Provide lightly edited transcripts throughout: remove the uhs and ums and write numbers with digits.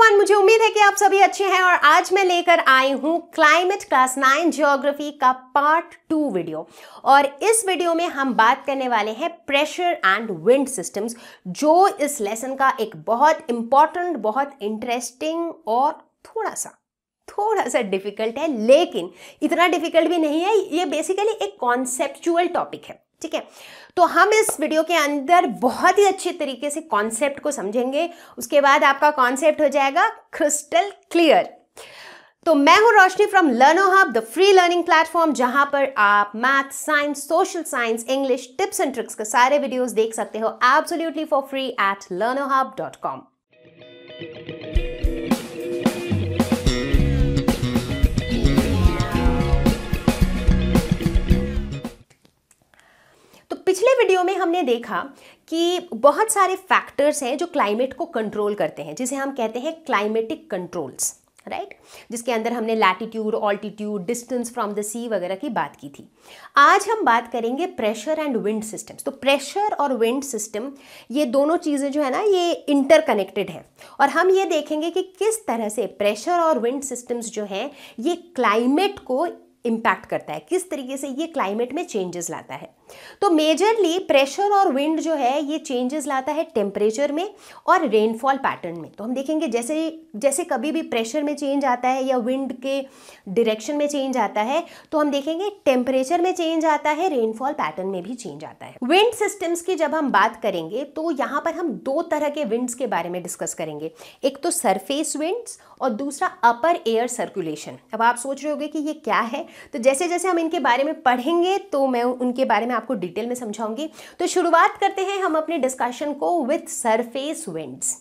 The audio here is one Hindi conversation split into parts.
एवरीवन, मुझे उम्मीद है कि आप सभी अच्छे हैं और आज मैं लेकर आई हूं क्लाइमेट क्लास 9 ज्योग्राफी का पार्ट 2 वीडियो। और इस वीडियो में हम बात करने वाले हैं प्रेशर एंड विंड सिस्टम्स, जो इस लेसन का एक बहुत इंपॉर्टेंट, बहुत इंटरेस्टिंग और थोड़ा सा डिफिकल्ट है, लेकिन इतना डिफिकल्ट भी नहीं है। ये बेसिकली एक कॉन्सेप्चुअल टॉपिक है, ठीक है। तो हम इस वीडियो के अंदर बहुत ही अच्छे तरीके से कॉन्सेप्ट को समझेंगे, उसके बाद आपका कॉन्सेप्ट हो जाएगा क्रिस्टल क्लियर। तो मैं हूं Roshni from Learno hub, the free learning platform, जहां पर आप math, science, social science, English, tips and tricks के सारे वीडियोस देख सकते हो absolutely for free at learnohub.com। तो पिछले वीडियो में हमने देखा कि बहुत सारे फैक्टर्स हैं जो क्लाइमेट को कंट्रोल करते हैं, जिसे हम कहते हैं क्लाइमेटिक कंट्रोल्स, राइट, जिसके अंदर हमने latitude, altitude, distance from the sea वगैरह की बात की थी। आज हम बात करेंगे प्रेशर एंड विंड सिस्टम्स। तो प्रेशर और विंड सिस्टम, ये दोनों चीज़ें जो है ना, ये इंटरकनेक्टेड है और हम ये देखेंगे कि किस तरह से प्रेशर और विंड सिस्टम्स जो हैं ये क्लाइमेट को इम्पैक्ट करता है, किस तरीके से ये क्लाइमेट में चेंजेस लाता है। तो मेजरली प्रेशर और विंड जो है ये चेंजेस लाता है टेम्परेचर में और रेनफॉल पैटर्न में। तो हम देखेंगे जैसे कभी भी प्रेशर में चेंज आता है या विंड के डायरेक्शन में चेंज आता है, तो हम देखेंगे टेम्परेचर में चेंज आता है, रेनफॉल पैटर्न में भी चेंज आता है। विंड सिस्टम्स की जब हम बात करेंगे तो यहाँ पर हम दो तरह के विंड्स के बारे में डिस्कस करेंगे, एक तो सरफेस विंड्स और दूसरा अपर एयर सर्कुलेशन। अब आप सोच रहे होंगे कि ये क्या है, तो जैसे जैसे हम इनके बारे में पढ़ेंगे तो मैं उनके बारे में आपको डिटेल में समझाऊंगी। तो शुरुआत करते हैं हम अपने डिस्कशन को विथ सरफेस विंड्स।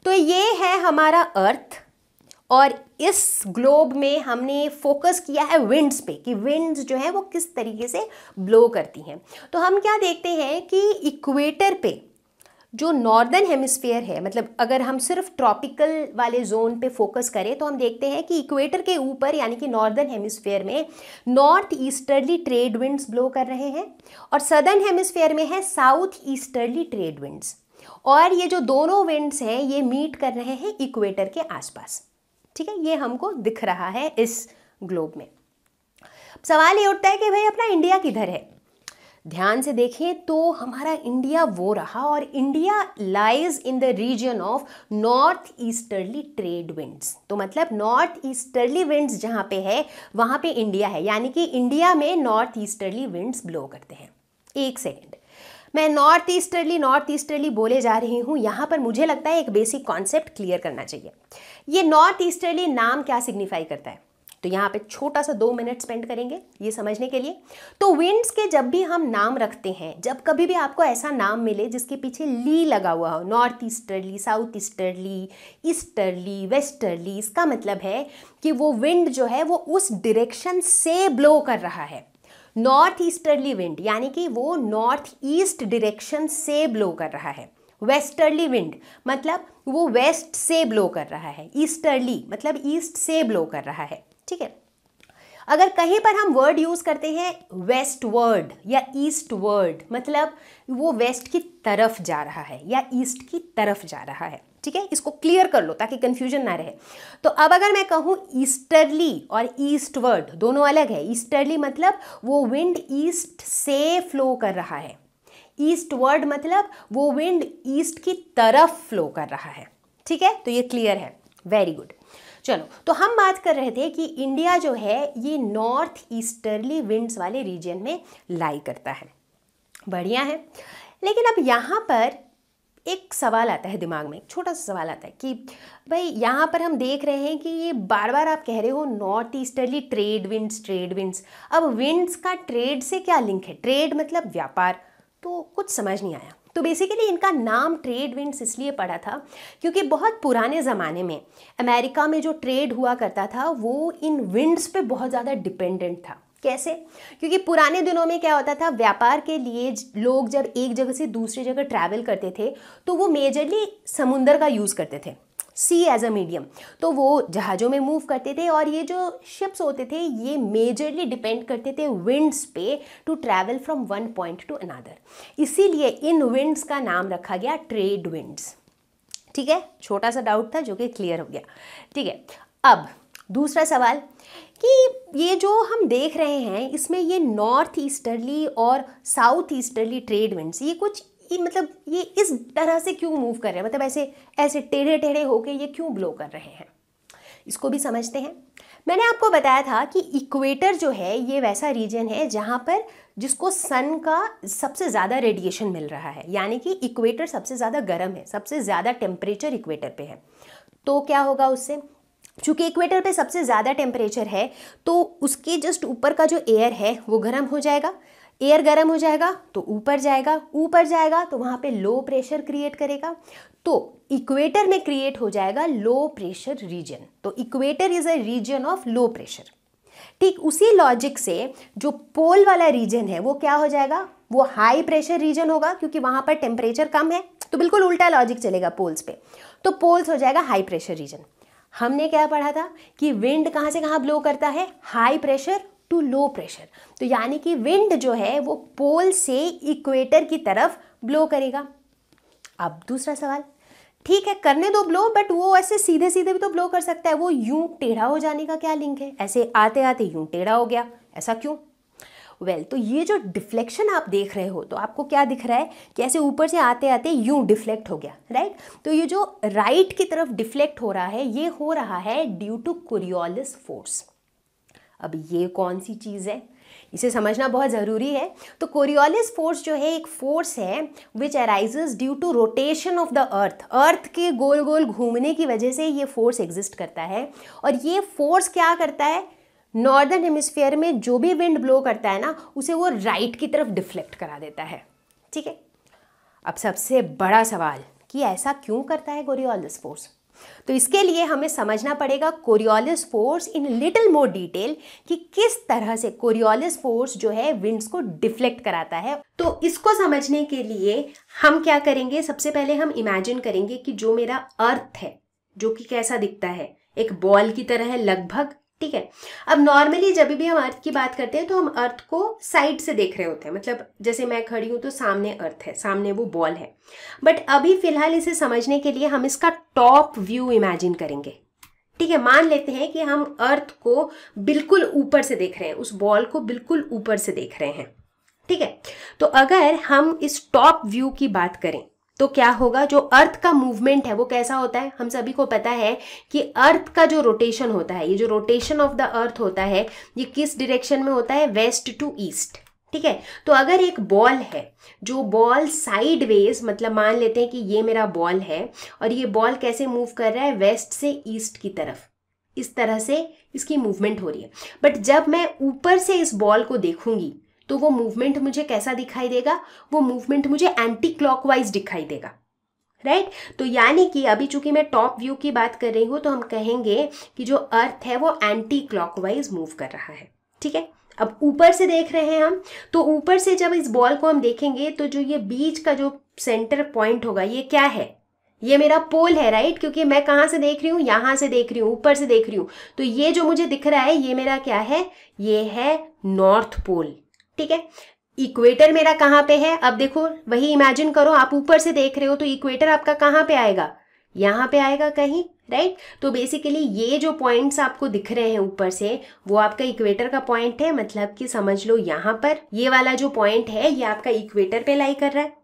तो ये है हमारा अर्थ और इस ग्लोब में हमने फोकस किया है विंड्स पे, कि विंड्स जो है वो किस तरीके से ब्लो करती हैं। तो हम क्या देखते हैं कि इक्वेटर पे जो नॉर्दर्न हेमिस्फीयर है, मतलब अगर हम सिर्फ ट्रॉपिकल वाले जोन पे फोकस करें तो हम देखते हैं कि इक्वेटर के ऊपर यानी कि नॉर्दर्न हेमिस्फीयर में north easterly trade winds blow कर रहे हैं और सदर्न हेमिस्फीयर में है साउथ ईस्टर्ली ट्रेड विंड्स। और ये जो दोनों विंड्स हैं ये मीट कर रहे हैं इक्वेटर के आसपास, ठीक है। ये हमको दिख रहा है इस ग्लोब में। सवाल ये उठता है कि भाई अपना इंडिया किधर है। ध्यान से देखें तो हमारा इंडिया वो रहा, और India lies in the region of north easterly trade winds. तो मतलब नॉर्थ ईस्टर्ली विंड्स जहाँ पे है वहाँ पे इंडिया है, यानी कि इंडिया में नॉर्थ ईस्टर्ली विंड्स ब्लो करते हैं। एक सेकेंड, मैं नॉर्थ ईस्टर्ली बोले जा रही हूँ, यहाँ पर मुझे लगता है एक बेसिक कॉन्सेप्ट क्लियर करना चाहिए। ये नॉर्थ ईस्टर्ली नाम क्या सिग्निफाई करता है, तो यहाँ पे छोटा सा 2 मिनट स्पेंड करेंगे ये समझने के लिए। तो विंड्स के जब भी हम नाम रखते हैं, जब कभी भी आपको ऐसा नाम मिले जिसके पीछे ली लगा हुआ हो, north easterly, south easterly, easterly, westerly, इसका मतलब है कि वो विंड जो है वो उस डायरेक्शन से ब्लो कर रहा है। नॉर्थ ईस्टर्ली विंड यानी कि वो नॉर्थ ईस्ट डायरेक्शन से ब्लो कर रहा है। वेस्टर्ली विंड मतलब वो वेस्ट से ब्लो कर रहा है। ईस्टर्ली मतलब ईस्ट से ब्लो कर रहा है, ठीक है। अगर कहीं पर हम वर्ड यूज करते हैं वेस्ट वर्ड या ईस्ट वर्ड, मतलब वो वेस्ट की तरफ जा रहा है या ईस्ट की तरफ जा रहा है, ठीक है। इसको क्लियर कर लो ताकि कंफ्यूजन ना रहे। तो अब अगर मैं कहूँ ईस्टर्ली और ईस्ट वर्ड दोनों अलग है। ईस्टर्ली मतलब वो विंड ईस्ट से फ्लो कर रहा है, ईस्ट वर्ड मतलब वो विंड ईस्ट की तरफ फ्लो कर रहा है, ठीक है। तो ये क्लियर है, वेरी गुड। चलो, तो हम बात कर रहे थे कि इंडिया जो है ये नॉर्थ ईस्टर्ली विंड्स वाले रीजन में लाई करता है। बढ़िया है, लेकिन अब यहाँ पर एक सवाल आता है दिमाग में, एक छोटा सा सवाल आता है कि भाई यहाँ पर हम देख रहे हैं कि ये बार बार आप कह रहे हो नॉर्थ ईस्टर्ली ट्रेड विंड्स। अब विंड्स का ट्रेड से क्या लिंक है? ट्रेड मतलब व्यापार, तो कुछ समझ नहीं आया। तो बेसिकली इनका नाम ट्रेड विंड्स इसलिए पड़ा था क्योंकि बहुत पुराने ज़माने में अमेरिका में जो ट्रेड हुआ करता था वो इन विंड्स पे बहुत ज़्यादा डिपेंडेंट था। कैसे? क्योंकि पुराने दिनों में क्या होता था, व्यापार के लिए लोग जब एक जगह से दूसरी जगह ट्रैवल करते थे तो वो मेजरली समुंदर का यूज़ करते थे, सी एज अ मीडियम। तो वो जहाज़ों में मूव करते थे और ये जो शिप्स होते थे ये मेजरली डिपेंड करते थे विंड्स पे to travel from one point to another. इसीलिए इन विंड्स का नाम रखा गया ट्रेड विंड्स। ठीक है, छोटा सा डाउट था जो कि क्लियर हो गया। ठीक है, अब दूसरा सवाल कि ये जो हम देख रहे हैं इसमें ये नॉर्थ ईस्टर्ली और साउथ ईस्टर्ली ट्रेड विंड्स ये मतलब ये इस तरह से क्यों मूव कर रहे हैं, मतलब ऐसे ऐसे टेढ़े टेढ़े होके ये क्यों ब्लो कर रहे हैं, इसको भी समझते हैं। मैंने आपको बताया था कि इक्वेटर जो है ये वैसा रीजन है जहाँ पर जिसको सन का सबसे ज़्यादा रेडिएशन मिल रहा है, यानी कि इक्वेटर सबसे ज़्यादा गर्म है, सबसे ज़्यादा टेम्परेचर इक्वेटर पे है। तो क्या होगा उससे, चूँकि इक्वेटर पे सबसे ज़्यादा टेम्परेचर है तो उसके जस्ट ऊपर का जो एयर है वो गर्म हो जाएगा, एयर गर्म हो जाएगा तो ऊपर जाएगा, ऊपर जाएगा तो वहाँ पे लो प्रेशर क्रिएट करेगा, तो इक्वेटर में क्रिएट हो जाएगा लो प्रेशर रीजन। तो equator is a region of low pressure. ठीक उसी लॉजिक से जो पोल वाला रीजन है वो क्या हो जाएगा, वो हाई प्रेशर रीजन होगा, क्योंकि वहाँ पर टेम्परेचर कम है, तो बिल्कुल उल्टा लॉजिक चलेगा पोल्स पे, तो पोल्स हो जाएगा हाई प्रेशर रीजन। हमने क्या पढ़ा था कि विंड कहाँ से कहाँ ब्लो करता है, high pressure to low pressure, तो यानी कि विंड जो है वो पोल से इक्वेटर की तरफ ब्लो करेगा। अब दूसरा सवाल, ठीक है करने दो ब्लो, बट वो ऐसे सीधे सीधे भी तो ब्लो कर सकता है, वो यूं टेढ़ा हो जाने का क्या लिंक है, ऐसे आते आते यूं टेढ़ा हो गया, ऐसा क्यों? तो ये जो डिफ्लेक्शन आप देख रहे हो तो आपको क्या दिख रहा है कि ऐसे ऊपर से आते आते यूं डिफ्लेक्ट हो गया, राइट। तो ये जो राइट की तरफ डिफ्लेक्ट हो रहा है ये हो रहा है ड्यू टू कोरियोलिस फोर्स। अब ये कौन सी चीज़ है, इसे समझना बहुत ज़रूरी है। तो कोरियोलिस फोर्स जो है एक फोर्स है which arises due to rotation of the earth के गोल गोल घूमने की वजह से ये फोर्स एग्जिस्ट करता है। और ये फोर्स क्या करता है, नॉर्दर्न हेमिस्फीयर में जो भी विंड ब्लो करता है ना उसे वो राइट की तरफ डिफ्लेक्ट करा देता है। ठीक है, अब सबसे बड़ा सवाल कि ऐसा क्यों करता है कोरियोलिस फोर्स, तो इसके लिए हमें समझना पड़ेगा Coriolis force in little more detail कि किस तरह से कोरियोलिस फोर्स जो है विंड्स को डिफ्लेक्ट कराता है। तो इसको समझने के लिए हम क्या करेंगे, सबसे पहले हम इमेजिन करेंगे कि जो मेरा अर्थ है जो कि कैसा दिखता है, एक बॉल की तरह है लगभग। ठीक है, अब नॉर्मली जब भी हम अर्थ की बात करते हैं तो हम अर्थ को साइड से देख रहे होते हैं, मतलब जैसे मैं खड़ी हूं तो सामने अर्थ है, सामने वो बॉल है। बट अभी फिलहाल इसे समझने के लिए हम इसका टॉप व्यू इमेजिन करेंगे। ठीक है, मान लेते हैं कि हम अर्थ को बिल्कुल ऊपर से देख रहे हैं, उस बॉल को बिल्कुल ऊपर से देख रहे हैं। ठीक है, तो अगर हम इस टॉप व्यू की बात करें तो क्या होगा, जो अर्थ का मूवमेंट है वो कैसा होता है, हम सभी को पता है कि अर्थ का जो रोटेशन होता है, ये जो रोटेशन ऑफ द अर्थ होता है ये किस डायरेक्शन में होता है, वेस्ट टू ईस्ट। ठीक है, तो अगर एक बॉल है, जो बॉल साइडवेज, मतलब मान लेते हैं कि ये मेरा बॉल है और ये बॉल कैसे मूव कर रहा है, वेस्ट से ईस्ट की तरफ, इस तरह से इसकी मूवमेंट हो रही है। बट जब मैं ऊपर से इस बॉल को देखूंगी तो वो मूवमेंट मुझे कैसा दिखाई देगा, वो मूवमेंट मुझे एंटी क्लॉकवाइज दिखाई देगा, राइट। तो यानी कि अभी चूंकि मैं टॉप व्यू की बात कर रही हूं तो हम कहेंगे कि जो अर्थ है वो एंटी क्लॉकवाइज मूव कर रहा है। ठीक है, अब ऊपर से देख रहे हैं हम, तो ऊपर से जब इस बॉल को हम देखेंगे तो जो ये बीच का जो सेंटर पॉइंट होगा ये क्या है, ये मेरा पोल है, राइट, क्योंकि मैं कहाँ से देख रही हूँ, यहाँ से देख रही हूँ, ऊपर से देख रही हूँ। तो ये जो मुझे दिख रहा है ये मेरा क्या है, ये है नॉर्थ पोल। ठीक है, इक्वेटर मेरा कहाँ पे है, अब देखो वही इमेजिन करो, आप ऊपर से देख रहे हो तो इक्वेटर आपका कहाँ पे आएगा, यहाँ पे आएगा कहीं, राइट। तो बेसिकली ये जो पॉइंट्स आपको दिख रहे हैं ऊपर से वो आपका इक्वेटर का पॉइंट है, मतलब कि समझ लो यहाँ पर ये वाला जो पॉइंट है ये आपका इक्वेटर पे लाई कर रहा है,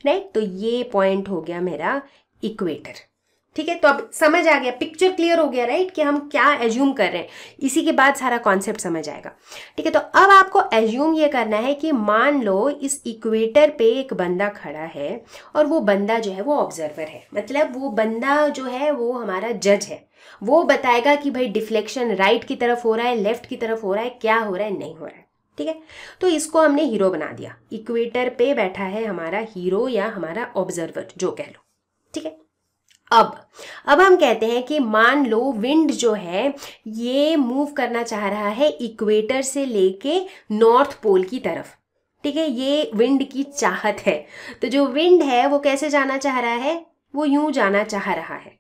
राइट। तो ये पॉइंट हो गया मेरा इक्वेटर। ठीक है, तो अब समझ आ गया, पिक्चर क्लियर हो गया, राइट, कि हम क्या एज्यूम कर रहे हैं, इसी के बाद सारा कॉन्सेप्ट समझ आएगा। ठीक है, तो अब आपको एज्यूम ये करना है कि मान लो इस इक्वेटर पे एक बंदा खड़ा है और वो बंदा जो है वो ऑब्जर्वर है, मतलब वो बंदा जो है वो हमारा जज है, वो बताएगा कि भाई डिफ्लेक्शन राइट की तरफ हो रहा है, लेफ्ट की तरफ हो रहा है, क्या हो रहा है, नहीं हो रहा है। ठीक है, तो इसको हमने हीरो बना दिया, इक्वेटर पे बैठा है हमारा हीरो या हमारा ऑब्जर्वर जो कह लो। ठीक है, अब हम कहते हैं कि मान लो विंड जो है ये मूव करना चाह रहा है इक्वेटर से लेके नॉर्थ पोल की तरफ। ठीक है, ये विंड की चाहत है। तो जो विंड है वो कैसे जाना चाह रहा है, वो यूं जाना चाह रहा है,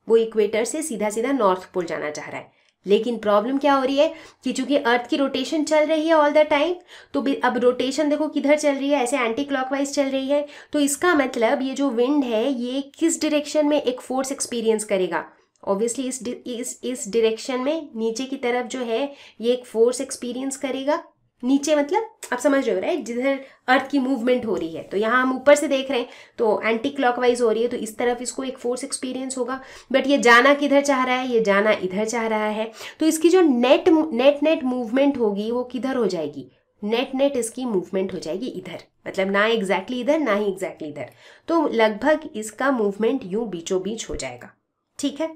वो इक्वेटर से सीधा सीधा नॉर्थ पोल जाना चाह रहा है। लेकिन प्रॉब्लम क्या हो रही है कि चूंकि अर्थ की रोटेशन चल रही है ऑल द टाइम, तो अब रोटेशन देखो किधर चल रही है, ऐसे एंटी क्लॉकवाइज चल रही है। तो इसका मतलब ये जो विंड है ये किस डायरेक्शन में एक फोर्स एक्सपीरियंस करेगा? ऑब्वियसली इस डायरेक्शन में नीचे की तरफ जो है ये एक फोर्स एक्सपीरियंस करेगा। नीचे मतलब आप समझ रहे हो राइट, जिधर अर्थ की मूवमेंट हो रही है। तो यहाँ हम ऊपर से देख रहे हैं तो एंटी क्लॉकवाइज हो रही है, तो इस तरफ इसको एक फोर्स एक्सपीरियंस होगा। बट ये जाना किधर चाह रहा है? ये जाना इधर चाह रहा है। तो इसकी जो नेट मूवमेंट होगी वो किधर हो जाएगी? नेट इसकी मूवमेंट हो जाएगी इधर, मतलब ना एग्जैक्टली इधर ना ही एग्जैक्टली इधर। तो लगभग इसका मूवमेंट यूं बीचों बीच हो जाएगा। ठीक है,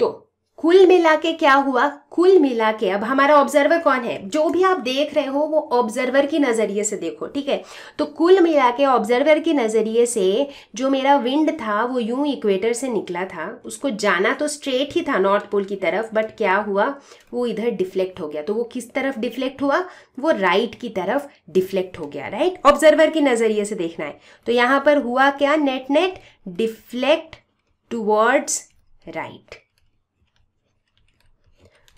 तो कुल मिला के क्या हुआ? कुल मिला के अब हमारा ऑब्जर्वर कौन है? जो भी आप देख रहे हो वो ऑब्जर्वर की नज़रिए से देखो, ठीक है। तो कुल मिला के ऑब्जर्वर की नज़रिए से जो मेरा विंड था वो यूं इक्वेटर से निकला था, उसको जाना तो स्ट्रेट ही था नॉर्थ पोल की तरफ, बट क्या हुआ? वो इधर डिफ्लेक्ट हो गया। तो वो किस तरफ डिफ्लेक्ट हुआ? वो राइट की तरफ डिफ्लेक्ट हो गया, राइट। ऑब्जर्वर की नज़रिए से देखना है। तो यहाँ पर हुआ क्या? Net deflect towards right.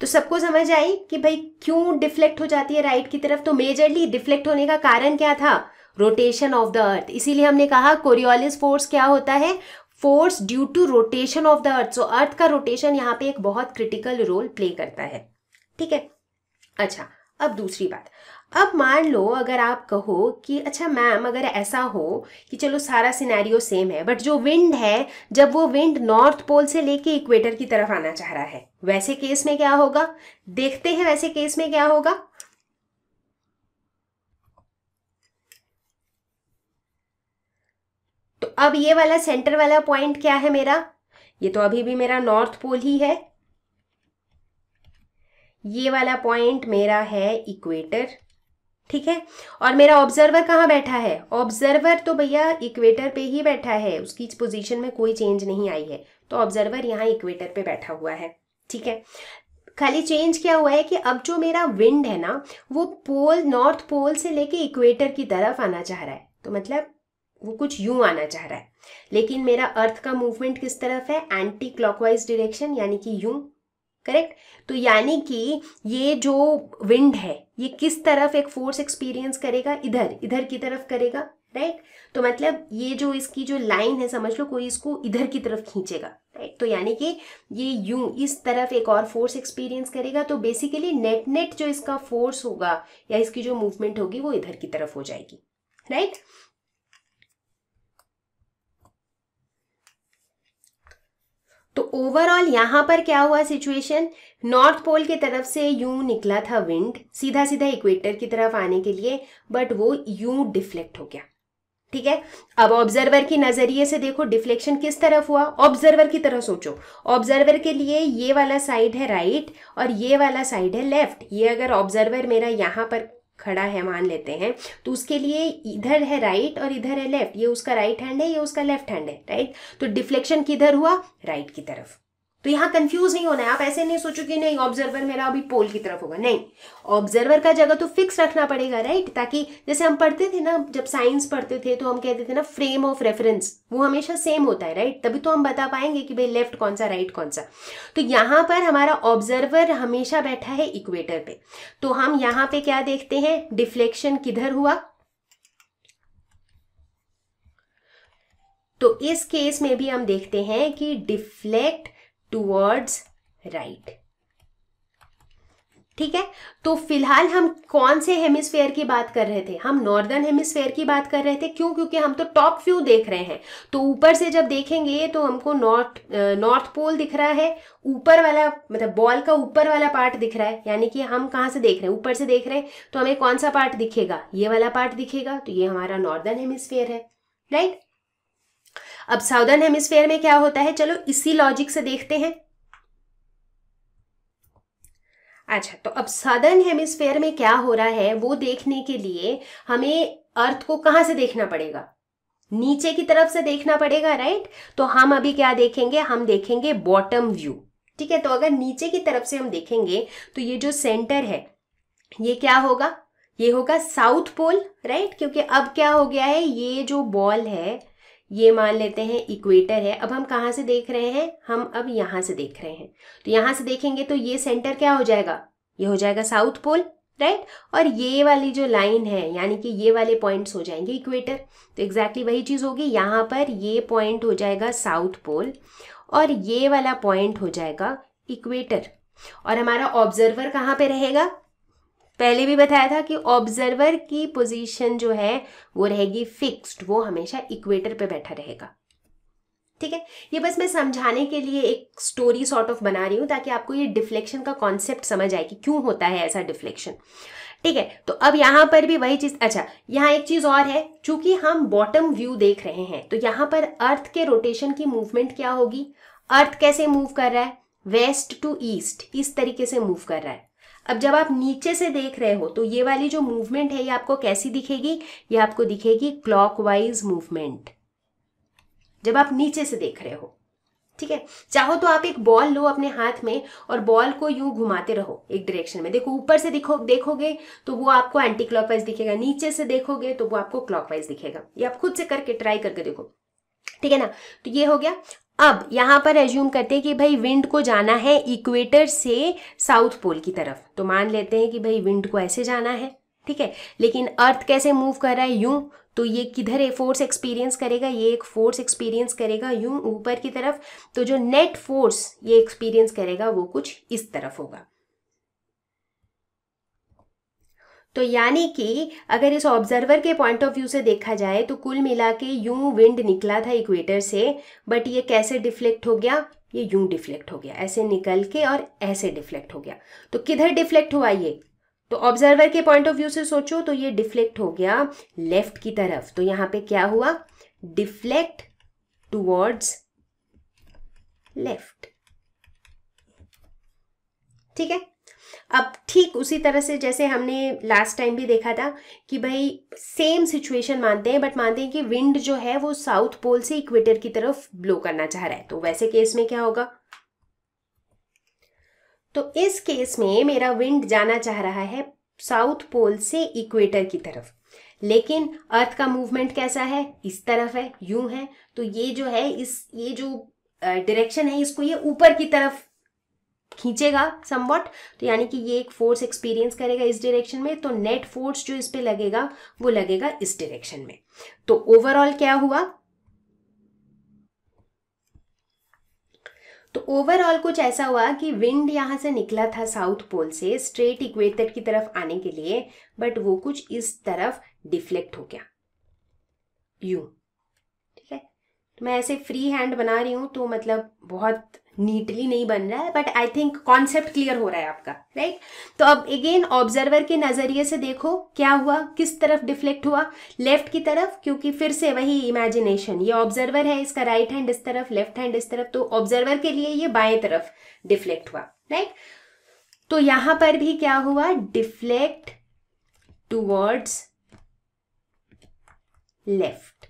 तो सबको समझ आई कि भाई क्यों डिफ्लेक्ट हो जाती है राइट की तरफ? तो मेजरली डिफ्लेक्ट होने का कारण क्या था? Rotation of the earth. इसीलिए हमने कहा कोरियोलिस फोर्स क्या होता है? Force due to rotation of the earth. So earth का रोटेशन यहाँ पे एक बहुत क्रिटिकल रोल प्ले करता है, ठीक है। अच्छा, अब दूसरी बात, अब मान लो अगर आप कहो कि अच्छा मैम अगर ऐसा हो कि चलो सारा सिनेरियो सेम है, बट जो विंड है जब वो विंड नॉर्थ पोल से लेके इक्वेटर की तरफ आना चाह रहा है, वैसे केस में क्या होगा? देखते हैं वैसे केस में क्या होगा। तो अब ये वाला सेंटर वाला पॉइंट क्या है मेरा? ये तो अभी भी मेरा नॉर्थ पोल ही है। ये वाला पॉइंट मेरा है इक्वेटर, ठीक है। और मेरा ऑब्जर्वर कहाँ बैठा है? ऑब्जर्वर तो भैया इक्वेटर पे ही बैठा है, उसकी पोजीशन में कोई चेंज नहीं आई है। तो ऑब्जर्वर यहाँ इक्वेटर पे बैठा हुआ है, ठीक है। खाली चेंज क्या हुआ है कि अब जो मेरा विंड है ना वो पोल नॉर्थ पोल से लेके इक्वेटर की तरफ आना चाह रहा है। तो मतलब वो कुछ यूं आना चाह रहा है, लेकिन मेरा अर्थ का मूवमेंट किस तरफ है? एंटी क्लॉकवाइज डायरेक्शन, यानी कि यूं, करेक्ट। तो यानी कि ये जो विंड है ये किस तरफ एक फोर्स एक्सपीरियंस करेगा? इधर की तरफ करेगा, राइट। तो मतलब ये जो इसकी जो लाइन है समझ लो कोई इसको इधर की तरफ खींचेगा, राइट। तो यानी कि ये यूं इस तरफ एक और फोर्स एक्सपीरियंस करेगा। तो बेसिकली नेट जो इसका फोर्स होगा या इसकी जो मूवमेंट होगी वो इधर की तरफ हो जाएगी, राइट। तो ओवरऑल यहां पर क्या हुआ सिचुएशन? नॉर्थ पोल की तरफ से यूं निकला था विंड सीधा सीधा इक्वेटर की तरफ आने के लिए, बट वो यूं डिफ्लेक्ट हो गया, ठीक है। अब ऑब्जर्वर की नजरिए से देखो डिफ्लेक्शन किस तरफ हुआ? ऑब्जर्वर की तरह सोचो। ऑब्जर्वर के लिए ये वाला साइड है राइट और ये वाला साइड है लेफ्ट। ये अगर ऑब्जर्वर मेरा यहाँ पर खड़ा है मान लेते हैं, तो उसके लिए इधर है राइट और इधर है लेफ्ट। ये उसका राइट हैंड है, ये उसका लेफ्ट हैंड है, राइट। तो डिफ्लेक्शन किधर हुआ? राइट की तरफ। तो यहाँ कंफ्यूज नहीं होना है, आप ऐसे नहीं सोचो कि नहीं ऑब्जर्वर मेरा अभी पोल की तरफ होगा, नहीं। ऑब्जर्वर का जगह तो फिक्स रखना पड़ेगा, राइट। ताकि जैसे हम पढ़ते थे ना, जब साइंस पढ़ते थे तो हम कहते थे ना फ्रेम ऑफ रेफरेंस वो हमेशा सेम होता है, राइट। तभी तो हम बता पाएंगे कि भाई लेफ्ट कौन सा राइट कौन सा। तो यहाँ पर हमारा ऑब्जर्वर हमेशा बैठा है इक्वेटर पे। तो हम यहाँ पे क्या देखते हैं? डिफ्लेक्शन किधर हुआ? तो इस केस में भी हम देखते हैं कि डिफ्लेक्ट टुवर्ड्स राइट, ठीक है। तो फिलहाल हम कौन से हेमिस्फेयर की बात कर रहे थे? हम नॉर्दर्न हेमिस्फेयर की बात कर रहे थे। क्यों? क्योंकि हम तो टॉप व्यू देख रहे हैं। तो ऊपर से जब देखेंगे तो हमको नॉर्थ पोल दिख रहा है, ऊपर वाला मतलब बॉल का ऊपर वाला पार्ट दिख रहा है। यानी कि हम कहाँ से देख रहे हैं? ऊपर से देख रहे हैं। तो हमें कौन सा पार्ट दिखेगा? ये वाला पार्ट दिखेगा। तो ये हमारा नॉर्दर्न हेमिस्फेयर है, राइट। अब साउदर्न हेमिस्फेयर में क्या होता है, चलो इसी लॉजिक से देखते हैं। अच्छा, तो अब सदर्न हेमिस्फेयर में क्या हो रहा है वो देखने के लिए हमें अर्थ को कहां से देखना पड़ेगा? नीचे की तरफ से देखना पड़ेगा, राइट। तो हम अभी क्या देखेंगे? हम देखेंगे बॉटम व्यू, ठीक है। तो अगर नीचे की तरफ से हम देखेंगे तो ये जो सेंटर है ये क्या होगा? ये होगा साउथ पोल, राइट। क्योंकि अब क्या हो गया है, ये जो बॉल है ये मान लेते हैं इक्वेटर है। अब हम कहाँ से देख रहे हैं, हम अब यहाँ से देख रहे हैं। तो यहाँ से देखेंगे तो ये सेंटर क्या हो जाएगा, ये हो जाएगा साउथ पोल, राइट। और ये वाली जो लाइन है यानी कि ये वाले पॉइंट्स हो जाएंगे इक्वेटर। तो एग्जैक्टली वही चीज़ होगी, यहाँ पर ये पॉइंट हो जाएगा साउथ पोल और ये वाला पॉइंट हो जाएगा इक्वेटर। और हमारा ऑब्जर्वर कहाँ पे रहेगा, पहले भी बताया था कि ऑब्जर्वर की पोजीशन जो है वो रहेगी फिक्स्ड, वो हमेशा इक्वेटर पे बैठा रहेगा। ठीक है, ये बस मैं समझाने के लिए एक स्टोरी सॉर्ट ऑफ बना रही हूँ ताकि आपको ये डिफ्लेक्शन का कॉन्सेप्ट समझ आए कि क्यों होता है ऐसा डिफ्लेक्शन। ठीक है, तो अब यहाँ पर भी वही चीज़। अच्छा, यहाँ एक चीज़ और है, चूंकि हम बॉटम व्यू देख रहे हैं तो यहाँ पर अर्थ के रोटेशन की मूवमेंट क्या होगी, अर्थ कैसे मूव कर रहा है, वेस्ट टू ईस्ट, इस तरीके से मूव कर रहा है। अब जब आप नीचे से देख रहे हो तो ये वाली जो मूवमेंट है ये आपको कैसी दिखेगी, ये आपको दिखेगी क्लॉकवाइज मूवमेंट, जब आप नीचे से देख रहे हो। ठीक है, चाहो तो आप एक बॉल लो अपने हाथ में और बॉल को यूं घुमाते रहो एक डायरेक्शन में। देखो, ऊपर से देखोगे तो वो आपको एंटी क्लॉकवाइज दिखेगा, नीचे से देखोगे तो वो आपको क्लॉकवाइज दिखेगा। ये आप खुद से करके ट्राई करके देखो, ठीक है ना। तो ये हो गया। अब यहाँ पर एज्यूम करते हैं कि भाई विंड को जाना है इक्वेटर से साउथ पोल की तरफ। तो मान लेते हैं कि भाई विंड को ऐसे जाना है, ठीक है। लेकिन अर्थ कैसे मूव कर रहा है, यूं। तो ये किधर है फोर्स एक्सपीरियंस करेगा, ये एक फोर्स एक्सपीरियंस करेगा यूं ऊपर की तरफ। तो जो नेट फोर्स ये एक्सपीरियंस करेगा वो कुछ इस तरफ होगा। तो यानी कि अगर इस ऑब्जर्वर के पॉइंट ऑफ व्यू से देखा जाए तो कुल मिला के यूं विंड निकला था इक्वेटर से, बट ये कैसे डिफ्लेक्ट हो गया, ये यूं डिफ्लेक्ट हो गया, ऐसे निकल के और ऐसे डिफ्लेक्ट हो गया। तो किधर डिफ्लेक्ट हुआ ये, तो ऑब्जर्वर के पॉइंट ऑफ व्यू से सोचो तो ये डिफ्लेक्ट हो गया लेफ्ट की तरफ। तो यहां पे क्या हुआ, डिफ्लेक्ट टुवर्ड्स लेफ्ट। ठीक है, अब ठीक उसी तरह से जैसे हमने लास्ट टाइम भी देखा था कि भाई सेम सिचुएशन मानते हैं, बट मानते हैं कि विंड जो है वो साउथ पोल से इक्वेटर की तरफ ब्लो करना चाह रहा है। तो वैसे केस में क्या होगा, तो इस केस में मेरा विंड जाना चाह रहा है साउथ पोल से इक्वेटर की तरफ, लेकिन अर्थ का मूवमेंट कैसा है, इस तरफ है, यूं है। तो ये जो है ये जो डायरेक्शन है इसको ये ऊपर की तरफ खींचेगा समवॉट। तो यानी कि ये एक फोर्स एक्सपीरियंस करेगा इस डायरेक्शन में, तो नेट फोर्स जो इस पे लगेगा वो लगेगा इस डायरेक्शन में। तो ओवरऑल क्या हुआ, तो ओवरऑल कुछ ऐसा हुआ कि विंड यहां से निकला था साउथ पोल से स्ट्रेट इक्वेटर की तरफ आने के लिए, बट वो कुछ इस तरफ डिफ्लेक्ट हो गया यूं। ठीक है, तो मैं ऐसे फ्री हैंड बना रही हूं तो मतलब बहुत नीटली नहीं बन रहा है, but I think concept clear हो रहा है आपका, राइट। तो अब अगेन ऑब्जर्वर के नजरिए से देखो क्या हुआ, किस तरफ डिफ्लेक्ट हुआ, लेफ्ट की तरफ, क्योंकि फिर से वही इमेजिनेशन, ये ऑब्जर्वर है, इसका राइट हैंड इस तरफ, लेफ्ट हैंड इस तरफ, तो ऑब्जर्वर के लिए ये बाएं तरफ डिफ्लेक्ट हुआ, राइट। तो यहां पर भी क्या हुआ, डिफ्लेक्ट टुवर्ड्स लेफ्ट।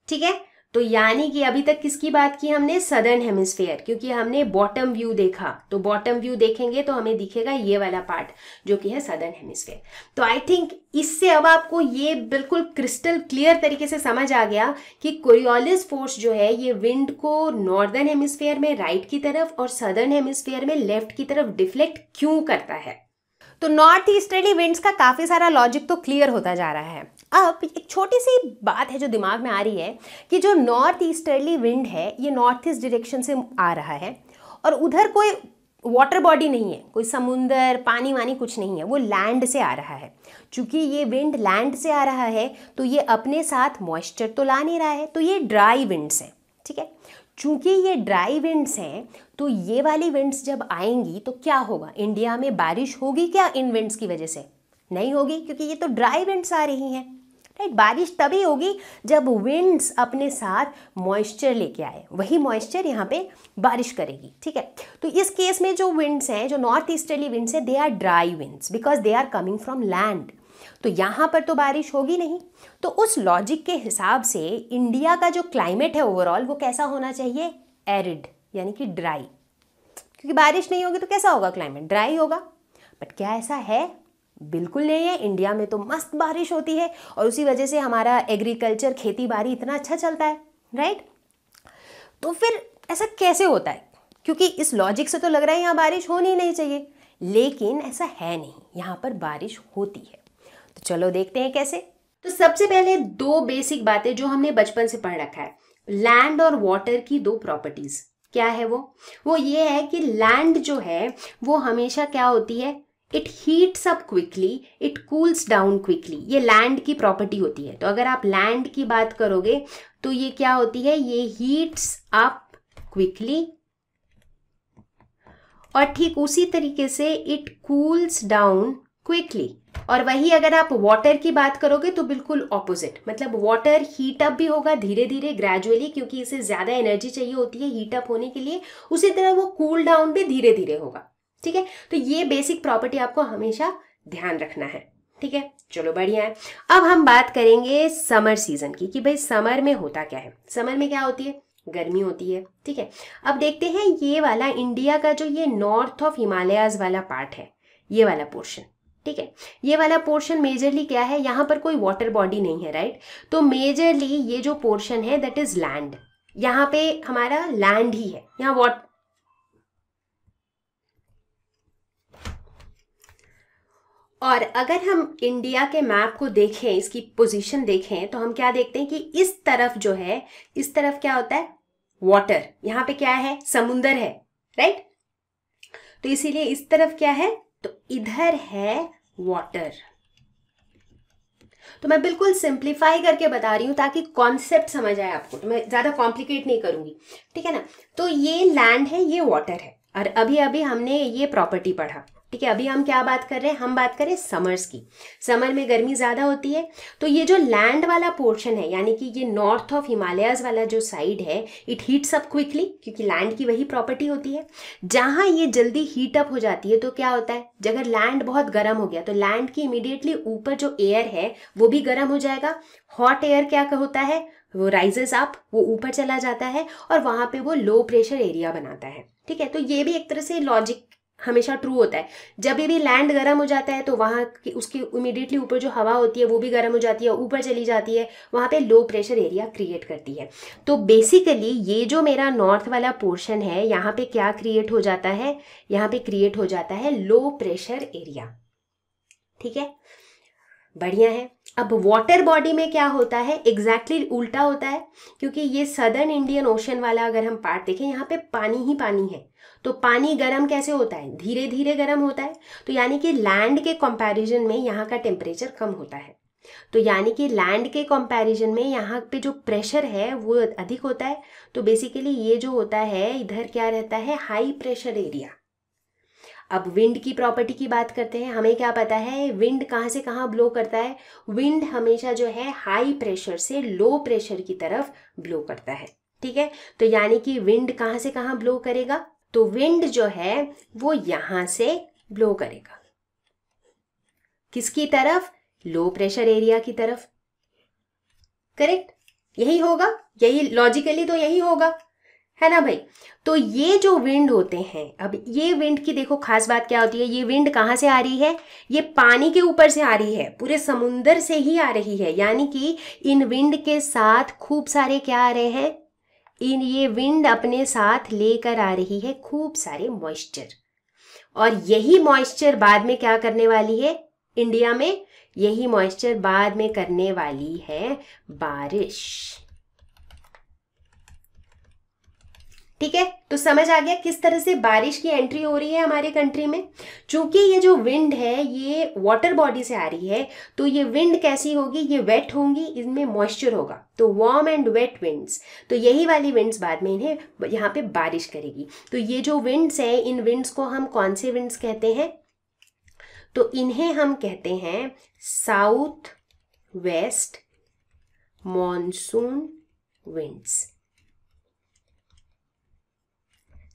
ठीक है, तो यानी कि अभी तक किसकी बात की हमने, सदर्न हेमिस्फेयर, क्योंकि हमने बॉटम व्यू देखा। तो बॉटम व्यू देखेंगे तो हमें दिखेगा ये वाला पार्ट जो कि है सदर्न हेमिस्फेयर। तो आई थिंक इससे अब आपको ये बिल्कुल क्रिस्टल क्लियर तरीके से समझ आ गया कि कोरियोलिस फोर्स जो है ये विंड को नॉर्दर्न हेमिस्फेयर में राइट की तरफ और सदर्न हेमिस्फेयर में लेफ्ट की तरफ डिफ्लेक्ट क्यों करता है। तो नॉर्थ ईस्टर्ली विंड्स का काफ़ी सारा लॉजिक तो क्लियर होता जा रहा है। अब एक छोटी सी बात है जो दिमाग में आ रही है कि जो नॉर्थ ईस्टर्ली विंड है ये नॉर्थ ईस्ट डायरेक्शन से आ रहा है और उधर कोई वाटर बॉडी नहीं है, कोई समुंदर पानी वानी कुछ नहीं है, वो लैंड से आ रहा है। चूंकि ये विंड लैंड से आ रहा है तो ये अपने साथ मॉइस्चर तो ला नहीं रहा है, तो ये ड्राई विंड्स हैं। ठीक है, चूंकि ये ड्राई विंड्स हैं तो ये वाली विंड्स जब आएंगी तो क्या होगा, इंडिया में बारिश होगी क्या इन विंड्स की वजह से, नहीं होगी, क्योंकि ये तो ड्राई विंड्स आ रही हैं, राइट। बारिश तभी होगी जब विंड्स अपने साथ मॉइस्चर लेके आए, वही मॉइस्चर यहाँ पे बारिश करेगी। ठीक है, तो इस केस में जो विंड्स हैं, जो नॉर्थ ईस्टर्ली विंड्स हैं, they are dry winds because they are coming from land. तो यहाँ पर तो बारिश होगी नहीं। तो उस लॉजिक के हिसाब से इंडिया का जो क्लाइमेट है ओवरऑल वो कैसा होना चाहिए, एरिड, यानी कि ड्राई, क्योंकि बारिश नहीं होगी तो कैसा होगा क्लाइमेट, ड्राई होगा। बट क्या ऐसा है, बिल्कुल नहीं है। इंडिया में तो मस्त बारिश होती है और उसी वजह से हमारा एग्रीकल्चर, खेती बाड़ी इतना अच्छा चलता है, राइट। तो फिर ऐसा कैसे होता है? क्योंकि इस लॉजिक से तो लग रहा है यहाँ बारिश होनी नहीं चाहिए, लेकिन ऐसा है नहीं, यहाँ पर बारिश होती है। तो चलो देखते हैं कैसे। तो सबसे पहले दो बेसिक बातें जो हमने बचपन से पढ़ रखा है, लैंड और वाटर की दो प्रॉपर्टीज। क्या है वो ये है कि लैंड जो है वो हमेशा क्या होती है, it heats up quickly, it cools down quickly. ये लैंड की प्रॉपर्टी होती है। तो अगर आप लैंड की बात करोगे तो ये क्या होती है, ये हीट्स अप क्विकली, और ठीक उसी तरीके से इट कूल्स डाउन क्विकली। और वही अगर आप वाटर की बात करोगे तो बिल्कुल ऑपोजिट, मतलब वाटर हीट अप भी होगा धीरे धीरे, ग्रेजुअली, क्योंकि इसे ज्यादा एनर्जी चाहिए होती है हीट अप होने के लिए। उसी तरह वो कूल डाउन भी धीरे धीरे होगा, ठीक है। तो ये बेसिक प्रॉपर्टी आपको हमेशा ध्यान रखना है, ठीक है। चलो बढ़िया है। अब हम बात करेंगे समर सीजन की, कि भाई समर में होता क्या है। समर में क्या होती है, गर्मी होती है, ठीक है। अब देखते हैं ये वाला इंडिया का जो ये नॉर्थ ऑफ हिमालयाज वाला पार्ट है, ये वाला पोर्शन, ठीक है। ये वाला पोर्शन मेजरली क्या है, यहाँ पर कोई वाटर बॉडी नहीं है, राइट। तो मेजरली ये जो पोर्शन है दैट इज लैंड, यहाँ पे हमारा लैंड ही है, यहाँ और अगर हम इंडिया के मैप को देखें, इसकी पोजीशन देखें, तो हम क्या देखते हैं कि इस तरफ जो है, इस तरफ क्या होता है, वाटर। यहाँ पे क्या है, समुंदर है, राइट। तो इसीलिए इस तरफ क्या है, तो इधर है वाटर। तो मैं बिल्कुल सिंप्लीफाई करके बता रही हूं ताकि कॉन्सेप्ट समझ आए आपको, तो मैं ज्यादा कॉम्प्लिकेट नहीं करूंगी, ठीक है ना। तो ये लैंड है, ये वाटर है, और अभी अभी हमने ये प्रॉपर्टी पढ़ा, ठीक है। अभी हम क्या बात कर रहे हैं, हम बात करें समर्स की। समर में गर्मी ज्यादा होती है, तो ये जो लैंड वाला पोर्शन है, यानी कि ये नॉर्थ ऑफ हिमालयाज वाला जो साइड है, इट हीट्स अप क्विकली, क्योंकि लैंड की वही प्रॉपर्टी होती है। जहां ये जल्दी हीट अप हो जाती है तो क्या होता है, अगर लैंड बहुत गर्म हो गया तो लैंड की इमीडिएटली ऊपर जो एयर है वो भी गर्म हो जाएगा। हॉट एयर क्या होता है, वो राइजेस अप, वो ऊपर चला जाता है और वहां पे वो लो प्रेशर एरिया बनाता है, ठीक है। तो ये भी एक तरह से लॉजिक हमेशा ट्रू होता है। जब भी लैंड गर्म हो जाता है तो वहाँ की उसकी इमीडिएटली ऊपर जो हवा होती है वो भी गर्म हो जाती है, ऊपर चली जाती है, वहाँ पे लो प्रेशर एरिया क्रिएट करती है। तो बेसिकली ये जो मेरा नॉर्थ वाला पोर्शन है, यहाँ पे क्या क्रिएट हो जाता है, यहाँ पे क्रिएट हो जाता है लो प्रेशर एरिया, ठीक है। बढ़िया है। अब वाटर बॉडी में क्या होता है, एग्जैक्टली उल्टा होता है, क्योंकि ये सदर्न इंडियन ओशन वाला अगर हम पार्ट देखें, यहाँ पे पानी ही पानी है। तो पानी गर्म कैसे होता है, धीरे धीरे गर्म होता है। तो यानी कि लैंड के कंपैरिजन में यहाँ का टेम्परेचर कम होता है। तो यानी कि लैंड के कंपैरिजन में यहाँ पे जो प्रेशर है वो अधिक होता है। तो बेसिकली ये जो होता है, इधर क्या रहता है, हाई प्रेशर एरिया। अब विंड की प्रॉपर्टी की बात करते हैं। हमें क्या पता है, विंड कहाँ से कहाँ ब्लो करता है, विंड हमेशा जो है हाई प्रेशर से लो प्रेशर की तरफ ब्लो करता है, ठीक है। तो यानी कि विंड कहाँ से कहाँ ब्लो करेगा, तो विंड जो है वो यहां से ब्लो करेगा, किसकी तरफ, लो प्रेशर एरिया की तरफ, करेक्ट। यही होगा, यही लॉजिकली तो यही होगा, है ना भाई। तो ये जो विंड होते हैं, अब ये विंड की देखो खास बात क्या होती है, ये विंड कहाँ से आ रही है, ये पानी के ऊपर से आ रही है, पूरे समुंदर से ही आ रही है। यानी कि इन विंड के साथ खूब सारे क्या आ रहे हैं, ये विंड अपने साथ लेकर आ रही है खूब सारे मॉइस्चर, और यही मॉइस्चर बाद में क्या करने वाली है इंडिया में, यही मॉइस्चर बाद में करने वाली है बारिश, ठीक है। तो समझ आ गया किस तरह से बारिश की एंट्री हो रही है हमारे कंट्री में। चूंकि ये जो विंड है ये वाटर बॉडी से आ रही है, तो ये विंड कैसी होगी, ये वेट होंगी, इनमें मॉइस्चर होगा, तो वार्म एंड वेट विंड्स। तो यही वाली विंड्स बाद में इन्हें यहाँ पे बारिश करेगी। तो ये जो विंड्स है, इन विंड्स को हम कौन से विंड्स कहते हैं, तो इन्हें हम कहते हैं south west monsoon winds.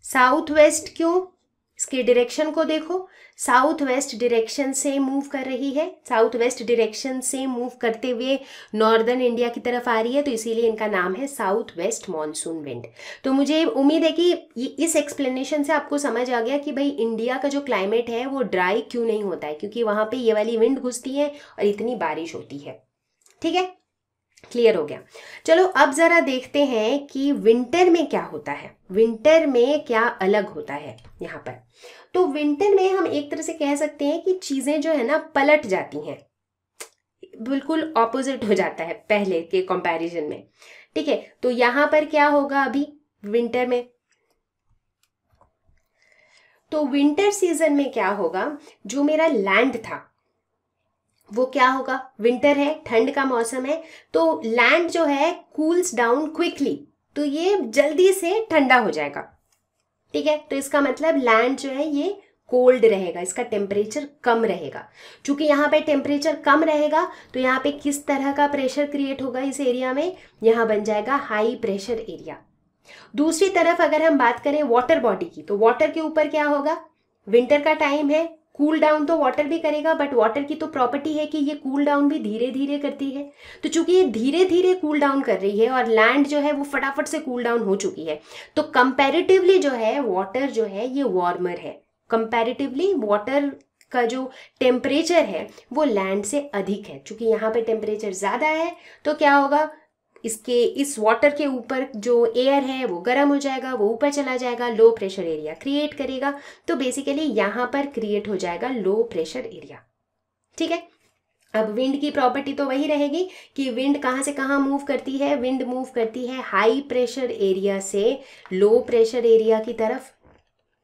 South west क्यों, इसके डायरेक्शन को देखो, साउथ वेस्ट डायरेक्शन से मूव कर रही है, साउथ वेस्ट डायरेक्शन से मूव करते हुए नॉर्दर्न इंडिया की तरफ आ रही है, तो इसीलिए इनका नाम है साउथ वेस्ट मॉनसून विंड। तो मुझे उम्मीद है कि इस एक्सप्लेनेशन से आपको समझ आ गया कि भाई इंडिया का जो क्लाइमेट है वो ड्राई क्यों नहीं होता है, क्योंकि वहाँ पे ये वाली विंड घुसती है और इतनी बारिश होती है। ठीक है, क्लियर हो गया। चलो अब जरा देखते हैं कि विंटर में क्या होता है, विंटर में क्या अलग होता है यहाँ पर। तो विंटर में हम एक तरह से कह सकते हैं कि चीजें जो है ना पलट जाती हैं, बिल्कुल ऑपोजिट हो जाता है पहले के कंपैरिजन में। ठीक है, तो यहाँ पर क्या होगा अभी विंटर में, तो विंटर सीजन में क्या होगा, जो मेरा लैंड था वो क्या होगा, विंटर है, ठंड का मौसम है, तो लैंड जो है कूल्स डाउन क्विकली, तो ये जल्दी से ठंडा हो जाएगा। ठीक है, तो इसका मतलब लैंड जो है ये कोल्ड रहेगा, इसका टेम्परेचर कम रहेगा। चूंकि यहाँ पे टेम्परेचर कम रहेगा तो यहाँ पे किस तरह का प्रेशर क्रिएट होगा इस एरिया में, यहाँ बन जाएगा हाई प्रेशर एरिया। दूसरी तरफ अगर हम बात करें वाटर बॉडी की, तो वाटर के ऊपर क्या होगा, विंटर का टाइम है, कूल डाउन तो वाटर भी करेगा, बट वाटर की तो प्रॉपर्टी है कि ये कूल डाउन भी धीरे धीरे करती है। तो चूंकि ये धीरे धीरे कूल डाउन कर रही है और लैंड जो है वो फटाफट से कूल डाउन हो चुकी है, तो कंपैरेटिवली जो है वाटर जो है ये वार्मर है, कंपैरेटिवली वाटर का जो टेम्परेचर है वो लैंड से अधिक है। चूंकि यहाँ पे टेम्परेचर ज़्यादा है तो क्या होगा, इसके इस वाटर के ऊपर जो एयर है वो गर्म हो जाएगा, वो ऊपर चला जाएगा, लो प्रेशर एरिया क्रिएट करेगा। तो बेसिकली यहाँ पर क्रिएट हो जाएगा लो प्रेशर एरिया। ठीक है, अब विंड की प्रॉपर्टी तो वही रहेगी कि विंड कहाँ से कहाँ मूव करती है, विंड मूव करती है हाई प्रेशर एरिया से लो प्रेशर एरिया की तरफ,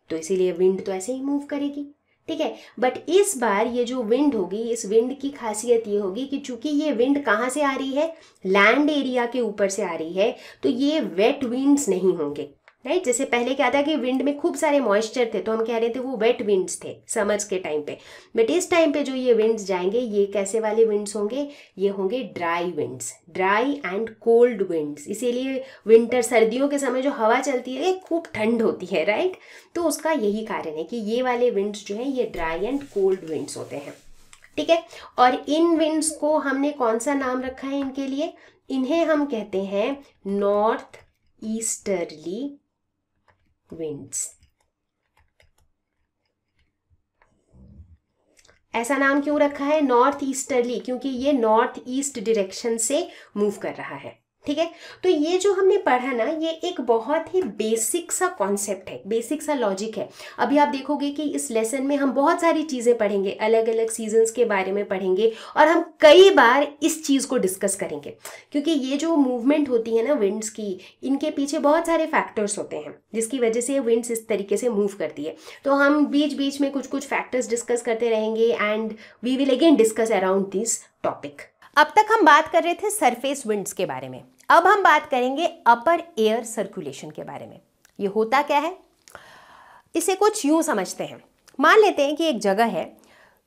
तो इसीलिए विंड तो ऐसे ही मूव करेगी। ठीक है, बट इस बार ये जो विंड होगी, इस विंड की खासियत ये होगी कि चूंकि ये विंड कहाँ से आ रही है, लैंड एरिया के ऊपर से आ रही है, तो ये वेट विंड्स नहीं होंगे। राइट, जैसे पहले क्या था कि विंड में खूब सारे मॉइस्चर थे तो हम कह रहे थे वो वेट विंड्स थे समर्स के टाइम पे, बट इस टाइम पे जो ये विंड्स जाएंगे ये कैसे वाले विंड्स होंगे, ये होंगे dry winds, dry and cold winds. इसीलिए विंटर सर्दियों के समय जो हवा चलती है खूब ठंड होती है, राइट, तो उसका यही कारण है कि ये वाले विंड्स जो हैं ये ड्राई एंड कोल्ड विंड्स होते हैं। ठीक है, और इन विंड्स को हमने कौन सा नाम रखा है इनके लिए, इन्हें हम कहते हैं नॉर्थ ईस्टर्ली विंड्स। ऐसा नाम क्यों रखा है नॉर्थ ईस्टर्ली, क्योंकि ये नॉर्थ ईस्ट डायरेक्शन से मूव कर रहा है। ठीक है, तो ये जो हमने पढ़ा ना ये एक बहुत ही बेसिक सा कॉन्सेप्ट है, बेसिक सा लॉजिक है। अभी आप देखोगे कि इस लेसन में हम बहुत सारी चीज़ें पढ़ेंगे, अलग अलग सीजन्स के बारे में पढ़ेंगे और हम कई बार इस चीज़ को डिस्कस करेंगे, क्योंकि ये जो मूवमेंट होती है ना विंड्स की, इनके पीछे बहुत सारे फैक्टर्स होते हैं जिसकी वजह से विंड्स इस तरीके से मूव करती है। तो हम बीच बीच में कुछ कुछ फैक्टर्स डिस्कस करते रहेंगे and we will again discuss around this topic. अब तक हम बात कर रहे थे सरफेस विंड्स के बारे में, अब हम बात करेंगे अपर एयर सर्कुलेशन के बारे में। ये होता क्या है, इसे कुछ यूं समझते हैं, मान लेते हैं कि एक जगह है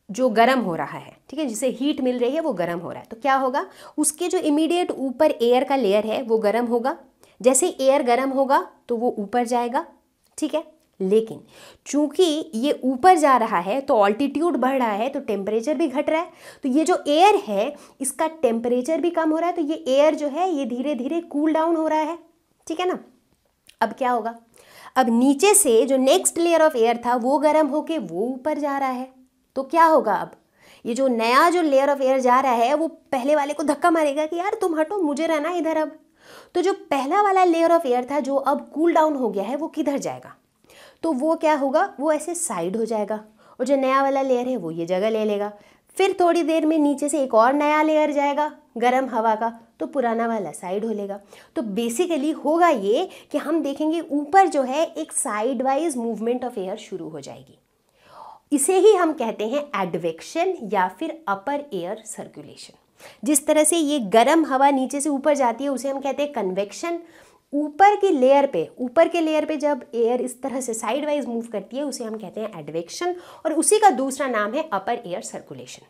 जो गर्म हो रहा है, ठीक है, जिसे हीट मिल रही है, वो गर्म हो रहा है, तो क्या होगा, उसके जो इमीडिएट ऊपर एयर का लेयर है वो गर्म होगा, जैसे एयर गर्म होगा तो वो ऊपर जाएगा। ठीक है, लेकिन चूंकि ये ऊपर जा रहा है तो ऑल्टीट्यूड बढ़ रहा है तो टेम्परेचर भी घट रहा है, तो ये जो एयर है इसका टेम्परेचर भी कम हो रहा है, तो ये एयर जो है ये धीरे धीरे कूल डाउन हो रहा है। ठीक है ना, अब क्या होगा, अब नीचे से जो नेक्स्ट लेयर ऑफ एयर था वो गर्म होके वो ऊपर जा रहा है, तो क्या होगा, अब ये जो नया जो लेयर ऑफ एयर जा रहा है वो पहले वाले को धक्का मारेगा कि यार तुम हटो, मुझे रहना इधर। अब तो जो पहला वाला लेयर ऑफ एयर था जो अब कूल डाउन हो गया है वो किधर जाएगा, तो वो क्या होगा, वो ऐसे साइड हो जाएगा, और जो नया वाला लेयर है वो ये जगह ले लेगा। फिर थोड़ी देर में नीचे से एक और नया लेयर जाएगा गर्म हवा का, तो पुराना वाला साइड हो लेगा। तो बेसिकली होगा ये कि हम देखेंगे ऊपर जो है एक side wise movement of air शुरू हो जाएगी। इसे ही हम कहते हैं एडवेक्शन या फिर अपर एयर सर्कुलेशन। जिस तरह से ये गर्म हवा नीचे से ऊपर जाती है उसे हम कहते हैं कन्वेक्शन। ऊपर के लेयर पे जब एयर इस तरह से साइड वाइज मूव करती है उसे हम कहते हैं एडवेक्शन, और उसी का दूसरा नाम है अपर एयर सर्कुलेशन।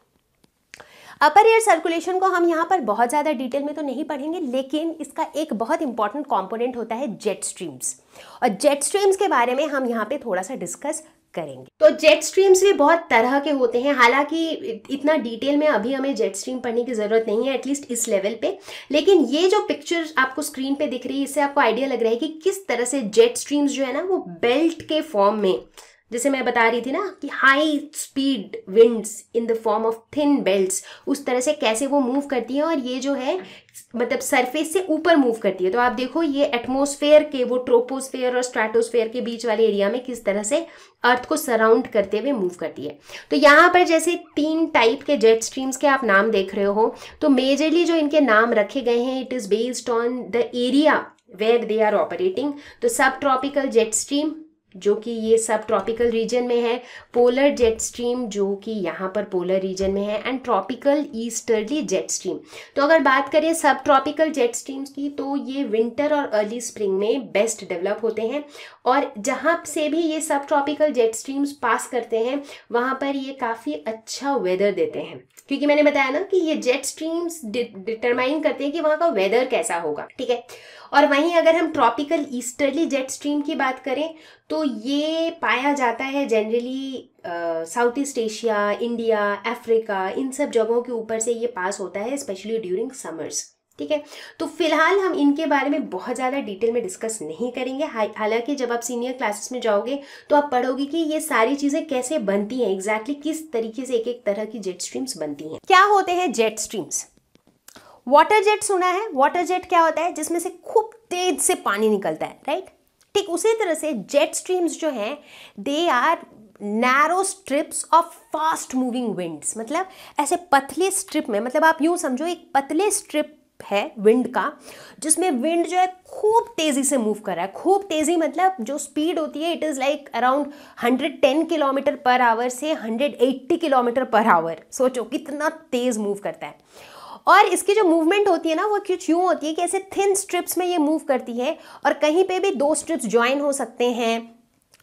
अपर एयर सर्कुलेशन को हम यहाँ पर बहुत ज़्यादा डिटेल में तो नहीं पढ़ेंगे, लेकिन इसका एक बहुत इंपॉर्टेंट कंपोनेंट होता है जेट स्ट्रीम्स, और जेट स्ट्रीम्स के बारे में हम यहाँ पे थोड़ा सा डिस्कस करेंगे। तो जेट स्ट्रीम्स भी बहुत तरह के होते हैं, हालांकि इतना डिटेल में अभी हमें जेट स्ट्रीम पढ़ने की ज़रूरत नहीं है, एटलीस्ट इस लेवल पे। लेकिन ये जो पिक्चर आपको स्क्रीन पे दिख रही है, इससे आपको आइडिया लग रहा है कि किस तरह से जेट स्ट्रीम्स जो है ना वो बेल्ट के फॉर्म में, जैसे मैं बता रही थी ना कि high speed winds in the form of thin belts, उस तरह से कैसे वो मूव करती है और ये जो है मतलब सरफेस से ऊपर मूव करती है। तो आप देखो ये एटमॉस्फेयर के, वो ट्रोपोस्फेयर और स्ट्रेटोस्फेयर के बीच वाले एरिया में किस तरह से अर्थ को सराउंड करते हुए मूव करती है। तो यहाँ पर जैसे 3 टाइप के जेट स्ट्रीम्स के आप नाम देख रहे हो, तो मेजरली जो इनके नाम रखे गए हैं, it is based on the area where they are operating. तो सब ट्रॉपिकल जेट स्ट्रीम जो कि ये सब ट्रॉपिकल रीजन में है, पोलर जेट स्ट्रीम जो कि यहाँ पर पोलर रीजन में है, and tropical easterly jet stream. तो अगर बात करें सब ट्रॉपिकल जेट स्ट्रीम्स की, तो ये विंटर और अर्ली स्प्रिंग में बेस्ट डेवलप होते हैं, और जहाँ से भी ये सब ट्रॉपिकल जेट स्ट्रीम्स पास करते हैं वहाँ पर ये काफ़ी अच्छा वेदर देते हैं, क्योंकि मैंने बताया ना कि ये जेट स्ट्रीम्स डिटरमाइन करते हैं कि वहाँ का वेदर कैसा होगा, ठीक है। और वहीं अगर हम ट्रॉपिकल ईस्टर्ली जेट स्ट्रीम की बात करें तो ये पाया जाता है generally South East Asia, India, Africa, इन सब जगहों के ऊपर से ये पास होता है, स्पेशली ड्यूरिंग समर्स, ठीक है। तो फिलहाल हम इनके बारे में बहुत ज़्यादा डिटेल में डिस्कस नहीं करेंगे, हालांकि जब आप सीनियर क्लासेस में जाओगे तो आप पढ़ोगे कि ये सारी चीज़ें कैसे बनती हैं, एग्जैक्टली किस तरीके से एक एक तरह की जेट स्ट्रीम्स बनती हैं। क्या होते हैं जेट स्ट्रीम्स? वाटर जेट सुना है? वाटर जेट क्या होता है? जिसमें से खूब तेज से पानी निकलता है, राइट। ठीक उसी तरह से जेट स्ट्रीम्स जो हैं they are narrow strips of fast moving winds, मतलब ऐसे पतले स्ट्रिप में, मतलब आप यूं समझो एक पतले स्ट्रिप है विंड का, जिसमें विंड जो है खूब तेजी से मूव कर रहा है। खूब तेजी मतलब जो स्पीड होती है it is like around 110 kilometre per hour से 180 किलोमीटर पर आवर। सोचो कितना तेज मूव करता है। और इसकी जो मूवमेंट होती है ना वो कुछ यूँ होती है कि ऐसे थिन स्ट्रिप्स में ये मूव करती है, और कहीं पे भी 2 स्ट्रिप्स ज्वाइन हो सकते हैं,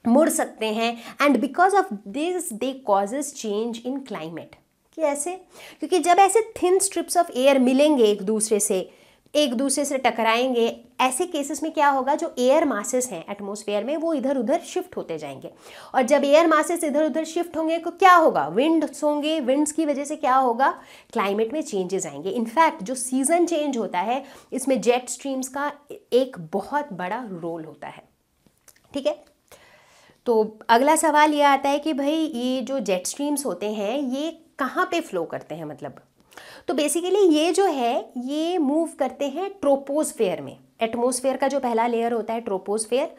मुड़ सकते हैं, and because of this they causes change in climate. कि ऐसे, क्योंकि जब ऐसे थिन स्ट्रिप्स ऑफ एयर मिलेंगे एक दूसरे से टकराएंगे, ऐसे केसेस में क्या होगा, जो एयर मासेस हैं एटमॉस्फेयर में वो इधर उधर शिफ्ट होते जाएंगे, और जब एयर मासेस इधर उधर शिफ्ट होंगे तो क्या होगा, विंड्स होंगे, विंड्स की वजह से क्या होगा, क्लाइमेट में चेंजेस आएंगे। इनफैक्ट जो सीजन चेंज होता है इसमें जेट स्ट्रीम्स का एक बहुत बड़ा रोल होता है, ठीक है। तो अगला सवाल ये आता है कि भाई ये जो जेट स्ट्रीम्स होते हैं ये कहाँ पे फ्लो करते हैं, मतलब तो बेसिकली ये जो है ये मूव करते हैं ट्रोपोस्फेयर में। एटमॉस्फेयर का जो पहला लेयर होता है ट्रोपोस्फेयर,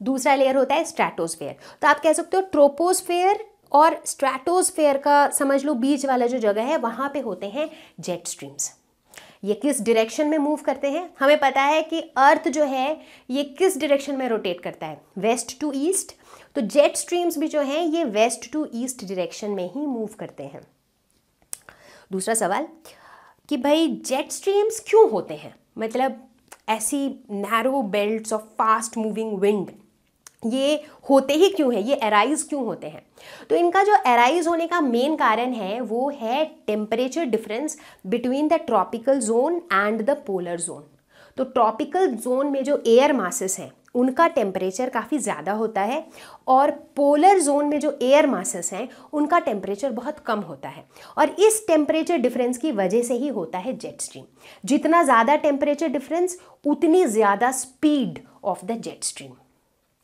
दूसरा लेयर होता है स्ट्रैटोस्फेयर। तो आप कह सकते हो ट्रोपोस्फेयर और स्ट्रैटोस्फेयर का समझ लो बीच वाला जो जगह है वहाँ पे होते हैं जेट स्ट्रीम्स। ये किस डायरेक्शन में मूव करते हैं? हमें पता है कि अर्थ जो है ये किस डायरेक्शन में रोटेट करता है, वेस्ट टू ईस्ट। तो जेट स्ट्रीम्स भी जो हैं ये वेस्ट टू ईस्ट डायरेक्शन में ही मूव करते हैं। दूसरा सवाल कि भाई जेट स्ट्रीम्स क्यों होते हैं, मतलब ऐसी narrow belts of fast moving wind ये होते ही क्यों हैं, ये अराइज क्यों होते हैं? तो इनका जो अराइज होने का मेन कारण है वो है temperature difference between the tropical zone and the polar zone. तो ट्रॉपिकल जोन में जो एयर मासेस हैं उनका टेम्परेचर काफ़ी ज़्यादा होता है, और पोलर जोन में जो एयर मासेस हैं उनका टेम्परेचर बहुत कम होता है, और इस टेम्परेचर डिफरेंस की वजह से ही होता है जेट स्ट्रीम। जितना ज़्यादा टेम्परेचर डिफरेंस उतनी ज़्यादा speed of the jet stream,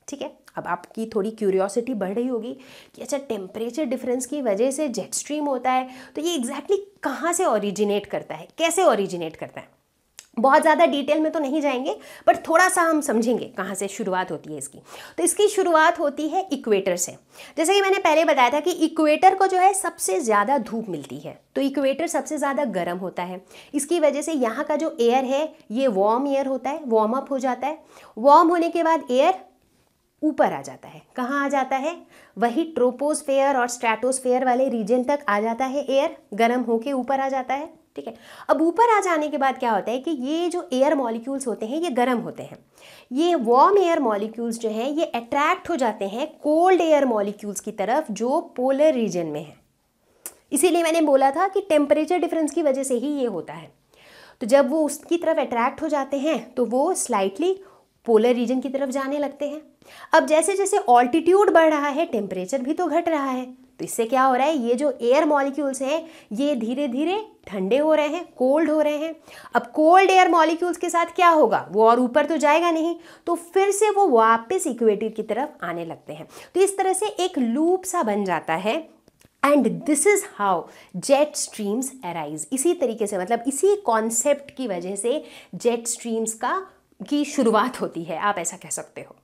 ठीक है। अब आपकी थोड़ी क्यूरियोसिटी बढ़ रही होगी कि अच्छा टेम्परेचर डिफरेंस की वजह से जेट स्ट्रीम होता है, तो ये एग्जैक्टली कहाँ से ओरिजिनेट करता है, कैसे ओरिजिनेट करता है? बहुत ज़्यादा डिटेल में तो नहीं जाएंगे, बट थोड़ा सा हम समझेंगे कहाँ से शुरुआत होती है इसकी। तो इसकी शुरुआत होती है इक्वेटर से। जैसे कि मैंने पहले बताया था कि इक्वेटर को जो है सबसे ज़्यादा धूप मिलती है, तो इक्वेटर सबसे ज़्यादा गर्म होता है। इसकी वजह से यहाँ का जो एयर है ये वार्म एयर होता है, वार्म अप हो जाता है। वार्म होने के बाद एयर ऊपर आ जाता है। कहाँ आ जाता है? वही ट्रोपोस्फेयर और स्ट्रैटोस्फेयर वाले रीजन तक आ जाता है एयर, गर्म होके ऊपर आ जाता है, ठीक है। अब ऊपर आ जाने के बाद क्या होता है कि ये जो एयर मॉलिक्यूल्स होते हैं ये गर्म होते हैं। ये वार्म एयर मॉलिक्यूल्स जो हैं ये अट्रैक्ट हो जाते हैं कोल्ड एयर मॉलिक्यूल्स की तरफ जो पोलर रीजन में है। इसीलिए मैंने बोला था कि टेम्परेचर डिफरेंस की वजह से ही ये होता है। तो जब वो उसकी तरफ अट्रैक्ट हो जाते हैं तो वो स्लाइटली पोलर रीजन की तरफ जाने लगते हैं, अब जैसे जैसे ऑल्टीट्यूड बढ़ रहा है टेम्परेचर भी तो घट रहा है, तो इससे क्या हो रहा है, ये जो एयर मॉलिक्यूल्स हैं ये धीरे धीरे ठंडे हो रहे हैं, कोल्ड हो रहे हैं। अब कोल्ड एयर मॉलिक्यूल्स के साथ क्या होगा, वो और ऊपर तो जाएगा नहीं, तो फिर से वो वापस इक्वेटर की तरफ आने लगते हैं। तो इस तरह से एक लूप सा बन जाता है। And this is how jet streams arise. इसी तरीके से, मतलब इसी कॉन्सेप्ट की वजह से जेट स्ट्रीम्स की शुरुआत होती है, आप ऐसा कह सकते हो।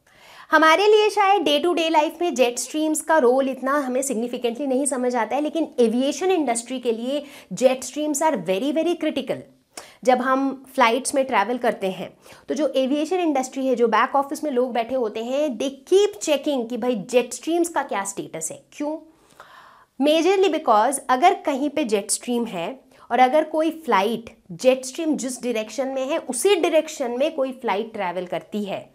हमारे लिए शायद डे टू डे लाइफ में जेट स्ट्रीम्स का रोल इतना हमें सिग्निफिकेंटली नहीं समझ आता है, लेकिन एविएशन इंडस्ट्री के लिए jet streams are very very critical. जब हम फ्लाइट्स में ट्रैवल करते हैं तो जो एविएशन इंडस्ट्री है, जो बैक ऑफिस में लोग बैठे होते हैं, दे कीप चेकिंग कि भाई जेट स्ट्रीम्स का क्या स्टेटस है। क्यों? मेजरली बिकॉज अगर कहीं पे जेट स्ट्रीम है और अगर कोई फ्लाइट जेट स्ट्रीम जिस डायरेक्शन में है उसी डायरेक्शन में कोई फ्लाइट ट्रैवल करती है,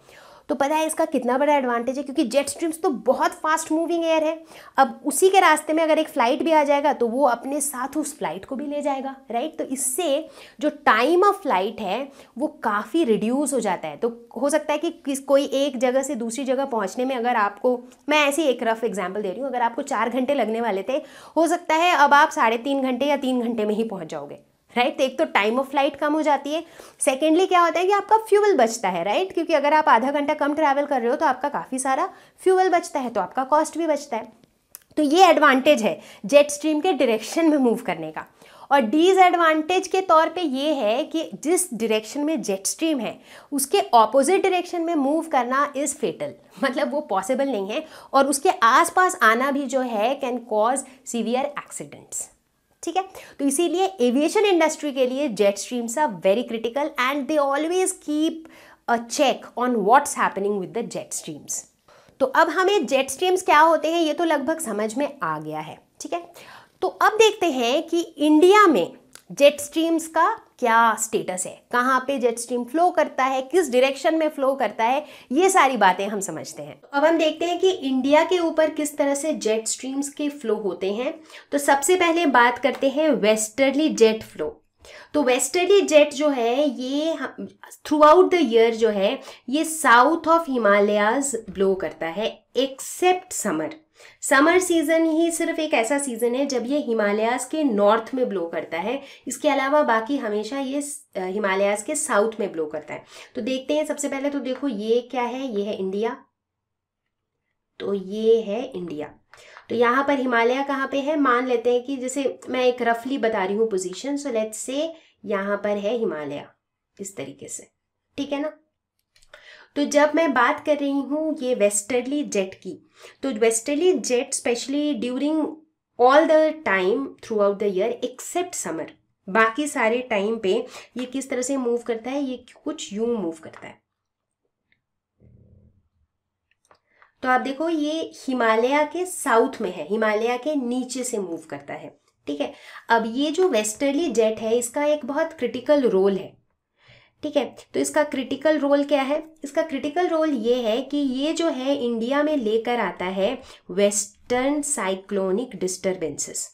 तो पता है इसका कितना बड़ा एडवांटेज है, क्योंकि जेट स्ट्रीम्स तो बहुत फास्ट मूविंग एयर है। अब उसी के रास्ते में अगर एक फ्लाइट भी आ जाएगा तो वो अपने साथ उस फ्लाइट को भी ले जाएगा, राइट। तो इससे जो टाइम ऑफ फ्लाइट है वो काफ़ी रिड्यूस हो जाता है। तो हो सकता है कि कोई एक जगह से दूसरी जगह पहुंचने में, अगर आपको, मैं ऐसे एक रफ एग्जाम्पल दे रही हूँ, अगर आपको 4 घंटे लगने वाले थे, हो सकता है अब आप 3.5 घंटे या 3 घंटे में ही पहुँच जाओगे, राइट। तो एक तो टाइम ऑफ फ्लाइट कम हो जाती है, सेकेंडली क्या होता है कि आपका फ्यूल बचता है, राइट, क्योंकि अगर आप आधा घंटा कम ट्रैवल कर रहे हो तो आपका काफ़ी सारा फ्यूल बचता है, तो आपका कॉस्ट भी बचता है। तो ये एडवांटेज है जेट स्ट्रीम के डायरेक्शन में मूव करने का। और डिसएडवांटेज के तौर पे ये है कि जिस डायरेक्शन में जेट स्ट्रीम है उसके ऑपोजिट डायरेक्शन में मूव करना इज़ फेटल, मतलब वो पॉसिबल नहीं है, और उसके आसपास आना भी जो है कैन कॉज सीवियर एक्सीडेंट्स, ठीक है। तो इसीलिए एविएशन इंडस्ट्री के लिए jet streams are very critical and they always keep a check on what's happening with the jet streams. तो अब हमें जेट स्ट्रीम्स क्या होते हैं ये तो लगभग समझ में आ गया है, ठीक है। तो अब देखते हैं कि इंडिया में जेट स्ट्रीम्स का क्या स्टेटस है, कहाँ पे जेट स्ट्रीम फ्लो करता है, किस डायरेक्शन में फ्लो करता है, ये सारी बातें हम समझते हैं। अब हम देखते हैं कि इंडिया के ऊपर किस तरह से जेट स्ट्रीम्स के फ्लो होते हैं। तो सबसे पहले बात करते हैं वेस्टर्ली जेट फ्लो। तो वेस्टर्ली जेट जो है ये थ्रू आउट द ईयर जो है ये साउथ ऑफ हिमालयाज ब्लो करता है, एक्सेप्ट समर। समर सीजन ही सिर्फ एक ऐसा सीजन है जब ये हिमालयाज के नॉर्थ में ब्लो करता है, इसके अलावा बाकी हमेशा ये हिमालयाज के साउथ में ब्लो करता है। तो देखते हैं, सबसे पहले तो देखो ये क्या है, ये है इंडिया, तो ये है इंडिया। तो यहाँ पर हिमालय कहाँ पे है, मान लेते हैं कि जैसे मैं एक रफली बता रही हूँ पोजीशन, सो लेट्स से यहाँ पर है हिमालय, इस तरीके से, ठीक है ना। तो जब मैं बात कर रही हूँ ये वेस्टर्ली जेट की, तो westerly jet specially during all the time throughout the year except summer, बाकी सारे टाइम पे ये किस तरह से मूव करता है, ये कुछ यूं मूव करता है। तो आप देखो ये हिमालय के साउथ में है, हिमालय के नीचे से मूव करता है, ठीक है। अब ये जो वेस्टर्ली जेट है इसका एक बहुत क्रिटिकल रोल है, ठीक है। तो इसका क्रिटिकल रोल क्या है, इसका क्रिटिकल रोल ये है कि ये जो है इंडिया में लेकर आता है वेस्टर्न साइक्लोनिक डिस्टर्बेंसेस।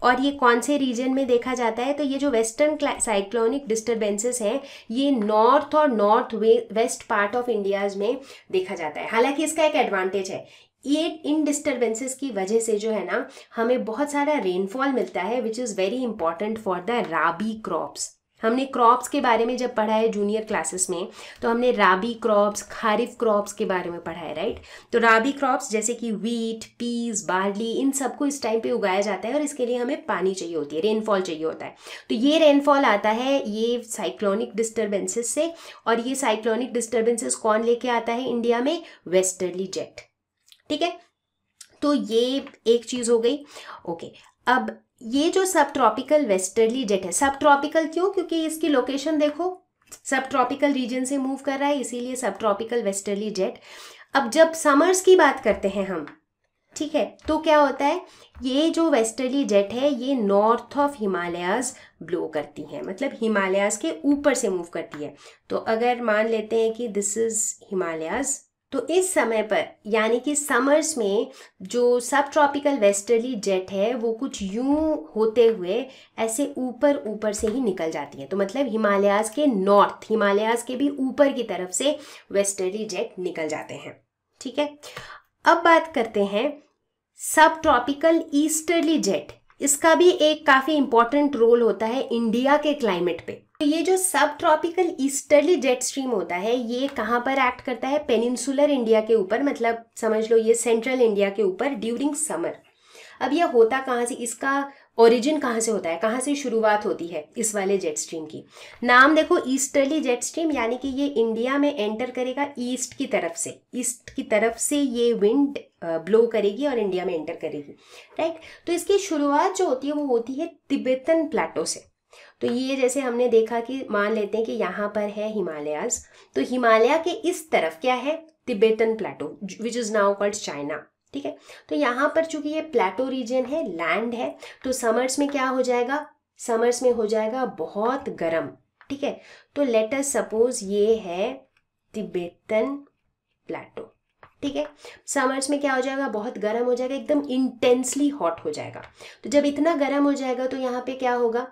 और ये कौन से रीजन में देखा जाता है, तो ये जो वेस्टर्न साइक्लोनिक डिस्टर्बेंसेस हैं ये नॉर्थ और north west part of India's में देखा जाता है। हालांकि इसका एक एडवांटेज है, ये इन डिस्टर्बेंसेस की वजह से जो है ना हमें बहुत सारा रेनफॉल मिलता है, which is very important for the rabi crops. हमने क्रॉप्स के बारे में जब पढ़ा है जूनियर क्लासेस में, तो हमने राबी क्रॉप्स, खारिफ क्रॉप्स के बारे में पढ़ा है, राइट। तो राबी क्रॉप्स जैसे कि वीट, पीस, बार्ली, इन सबको इस टाइम पे उगाया जाता है और इसके लिए हमें पानी चाहिए होती है, रेनफॉल चाहिए होता है। तो ये रेनफॉल आता है ये साइक्लोनिक डिस्टर्बेंसेस से, और ये साइक्लोनिक डिस्टर्बेंसेस कौन लेके आता है इंडिया में, वेस्टर्ली जेट, ठीक है। तो ये एक चीज़ हो गई, ओके। अब ये जो सब ट्रॉपिकल वेस्टर्ली जेट है, सब ट्रॉपिकल क्यों, क्योंकि इसकी लोकेशन देखो सब ट्रॉपिकल रीजन से मूव कर रहा है, इसीलिए सब ट्रॉपिकल वेस्टर्ली जेट। अब जब समर्स की बात करते हैं हम, ठीक है, तो क्या होता है, ये जो वेस्टर्ली जेट है ये नॉर्थ ऑफ हिमालयाज ब्लो करती है, मतलब हिमालयाज के ऊपर से मूव करती है। तो अगर मान लेते हैं कि दिस इज हिमालयाज, तो इस समय पर यानी कि समर्स में जो सब ट्रॉपिकल वेस्टर्ली जेट है वो कुछ यूं होते हुए ऐसे ऊपर ऊपर से ही निकल जाती है। तो मतलब हिमालयाज के नॉर्थ, हिमालयाज के भी ऊपर की तरफ से वेस्टर्ली जेट निकल जाते हैं। ठीक है, अब बात करते हैं सब ट्रॉपिकल ईस्टर्ली जेट। इसका भी एक काफ़ी इंपॉर्टेंट रोल होता है इंडिया के क्लाइमेट पे। तो ये जो सब ट्रॉपिकल ईस्टर्ली जेट स्ट्रीम होता है ये कहाँ पर एक्ट करता है? पेनिनसुलर इंडिया के ऊपर, मतलब समझ लो ये सेंट्रल इंडिया के ऊपर ड्यूरिंग समर। अब ये होता कहाँ से, इसका ओरिजिन कहाँ से होता है, कहाँ से शुरुआत होती है इस वाले जेट स्ट्रीम की? नाम देखो, ईस्टर्ली जेट स्ट्रीम, यानी कि ये इंडिया में एंटर करेगा ईस्ट की तरफ से, ईस्ट की तरफ से ये विंड ब्लो करेगी और इंडिया में एंटर करेगी, राइट। तो इसकी शुरुआत जो होती है वो होती है तिब्बतन प्लेटो से। तो ये जैसे हमने देखा कि मान लेते हैं कि यहाँ पर है हिमालयाज, तो हिमालय के इस तरफ क्या है? Tibetan plateau, which is now called China. ठीक है, तो यहाँ पर चूंकि ये प्लेटो रीजन है, लैंड है, तो समर्स में क्या हो जाएगा? समर्स में हो जाएगा बहुत गर्म। ठीक है, तो लेट अस सपोज ये है तिब्बतन प्लेटो। ठीक है, समर्स में क्या हो जाएगा? बहुत गर्म हो जाएगा, एकदम इंटेंसली हॉट हो जाएगा। तो जब इतना गर्म हो जाएगा तो यहाँ पे क्या होगा?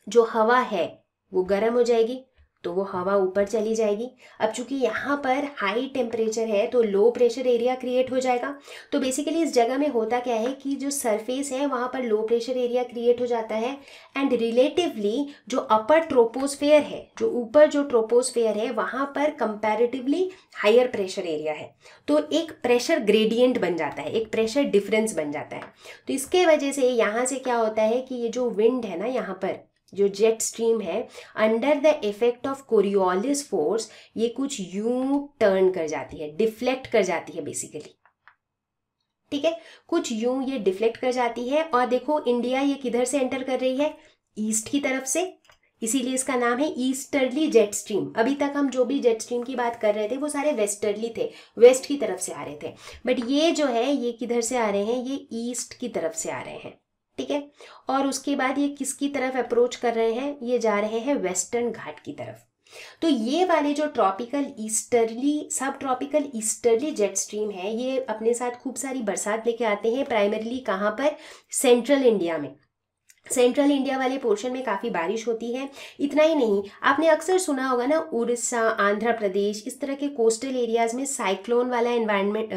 जो हवा है वो गर्म हो जाएगी, तो वो हवा ऊपर चली जाएगी। अब चूंकि यहाँ पर हाई टेम्परेचर है तो लो प्रेशर एरिया क्रिएट हो जाएगा। तो बेसिकली इस जगह में होता क्या है कि जो सरफेस है वहाँ पर लो प्रेशर एरिया क्रिएट हो जाता है, एंड रिलेटिवली जो अपर ट्रोपोस्फेयर है, जो ऊपर जो ट्रोपोस्फेयर है वहाँ पर कंपैरेटिवली हायर प्रेशर एरिया है। तो एक प्रेशर ग्रेडियंट बन जाता है, एक प्रेशर डिफरेंस बन जाता है। तो इसके वजह से यहाँ से क्या होता है कि ये जो विंड है ना, यहाँ पर जो जेट स्ट्रीम है, under the effect of Coriolis force ये कुछ यूं टर्न कर जाती है, डिफ्लेक्ट कर जाती है बेसिकली। ठीक है, कुछ यूं ये डिफ्लेक्ट कर जाती है। और देखो इंडिया ये किधर से एंटर कर रही है? ईस्ट की तरफ से, इसीलिए इसका नाम है ईस्टर्ली जेट स्ट्रीम। अभी तक हम जो भी जेट स्ट्रीम की बात कर रहे थे वो सारे वेस्टर्ली थे, वेस्ट की तरफ से आ रहे थे, बट ये जो है ये किधर से आ रहे हैं? ये ईस्ट की तरफ से आ रहे हैं। ठीक है, और उसके बाद ये किसकी तरफ अप्रोच कर रहे हैं? ये जा रहे हैं वेस्टर्न घाट की तरफ। तो ये वाले जो ट्रॉपिकल ईस्टर्ली, सब ट्रॉपिकल ईस्टर्ली जेट स्ट्रीम है, ये अपने साथ खूब सारी बरसात लेके आते हैं। प्राइमरीली कहाँ पर? सेंट्रल इंडिया में। सेंट्रल इंडिया वाले पोर्शन में काफ़ी बारिश होती है। इतना ही नहीं, आपने अक्सर सुना होगा ना, उड़ीसा, आंध्र प्रदेश, इस तरह के कोस्टल एरियाज में साइक्लोन वाला एनवायरनमेंट,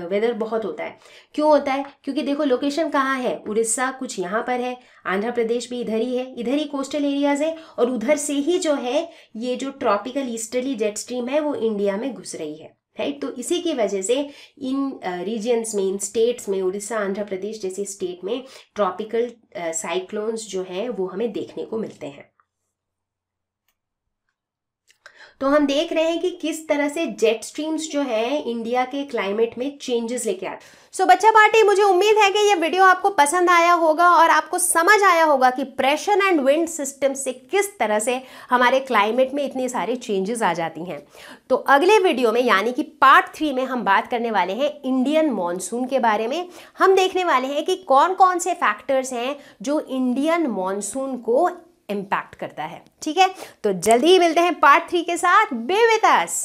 वेदर बहुत होता है। क्यों होता है? क्योंकि देखो लोकेशन कहाँ है, उड़ीसा कुछ यहाँ पर है, आंध्र प्रदेश भी इधर ही है, इधर ही कोस्टल एरियाज है, और उधर से ही जो है ये जो ट्रॉपिकल ईस्टर्ली जेट स्ट्रीम है वो इंडिया में घुस रही है, राइट। तो इसी की वजह से इन रीजन्स में, इन स्टेट्स में, उड़ीसा, आंध्र प्रदेश जैसे स्टेट में ट्रॉपिकल साइक्लोन्स जो हैं वो हमें देखने को मिलते हैं। तो हम देख रहे हैं कि किस तरह से जेट स्ट्रीम्स जो है इंडिया के क्लाइमेट में चेंजेस लेके आते हैं। सो बच्चा पार्टी, मुझे उम्मीद है कि ये वीडियो आपको पसंद आया होगा और आपको समझ आया होगा कि प्रेशर एंड विंड सिस्टम से किस तरह से हमारे क्लाइमेट में इतनी सारी चेंजेस आ जाती हैं। तो अगले वीडियो में यानी कि पार्ट 3 में हम बात करने वाले हैं इंडियन मॉनसून के बारे में। हम देखने वाले हैं कि कौन कौन से फैक्टर्स हैं जो इंडियन मॉनसून को इम्पैक्ट करता है। ठीक है, तो जल्दी ही मिलते हैं पार्ट 3 के साथ। Be with us.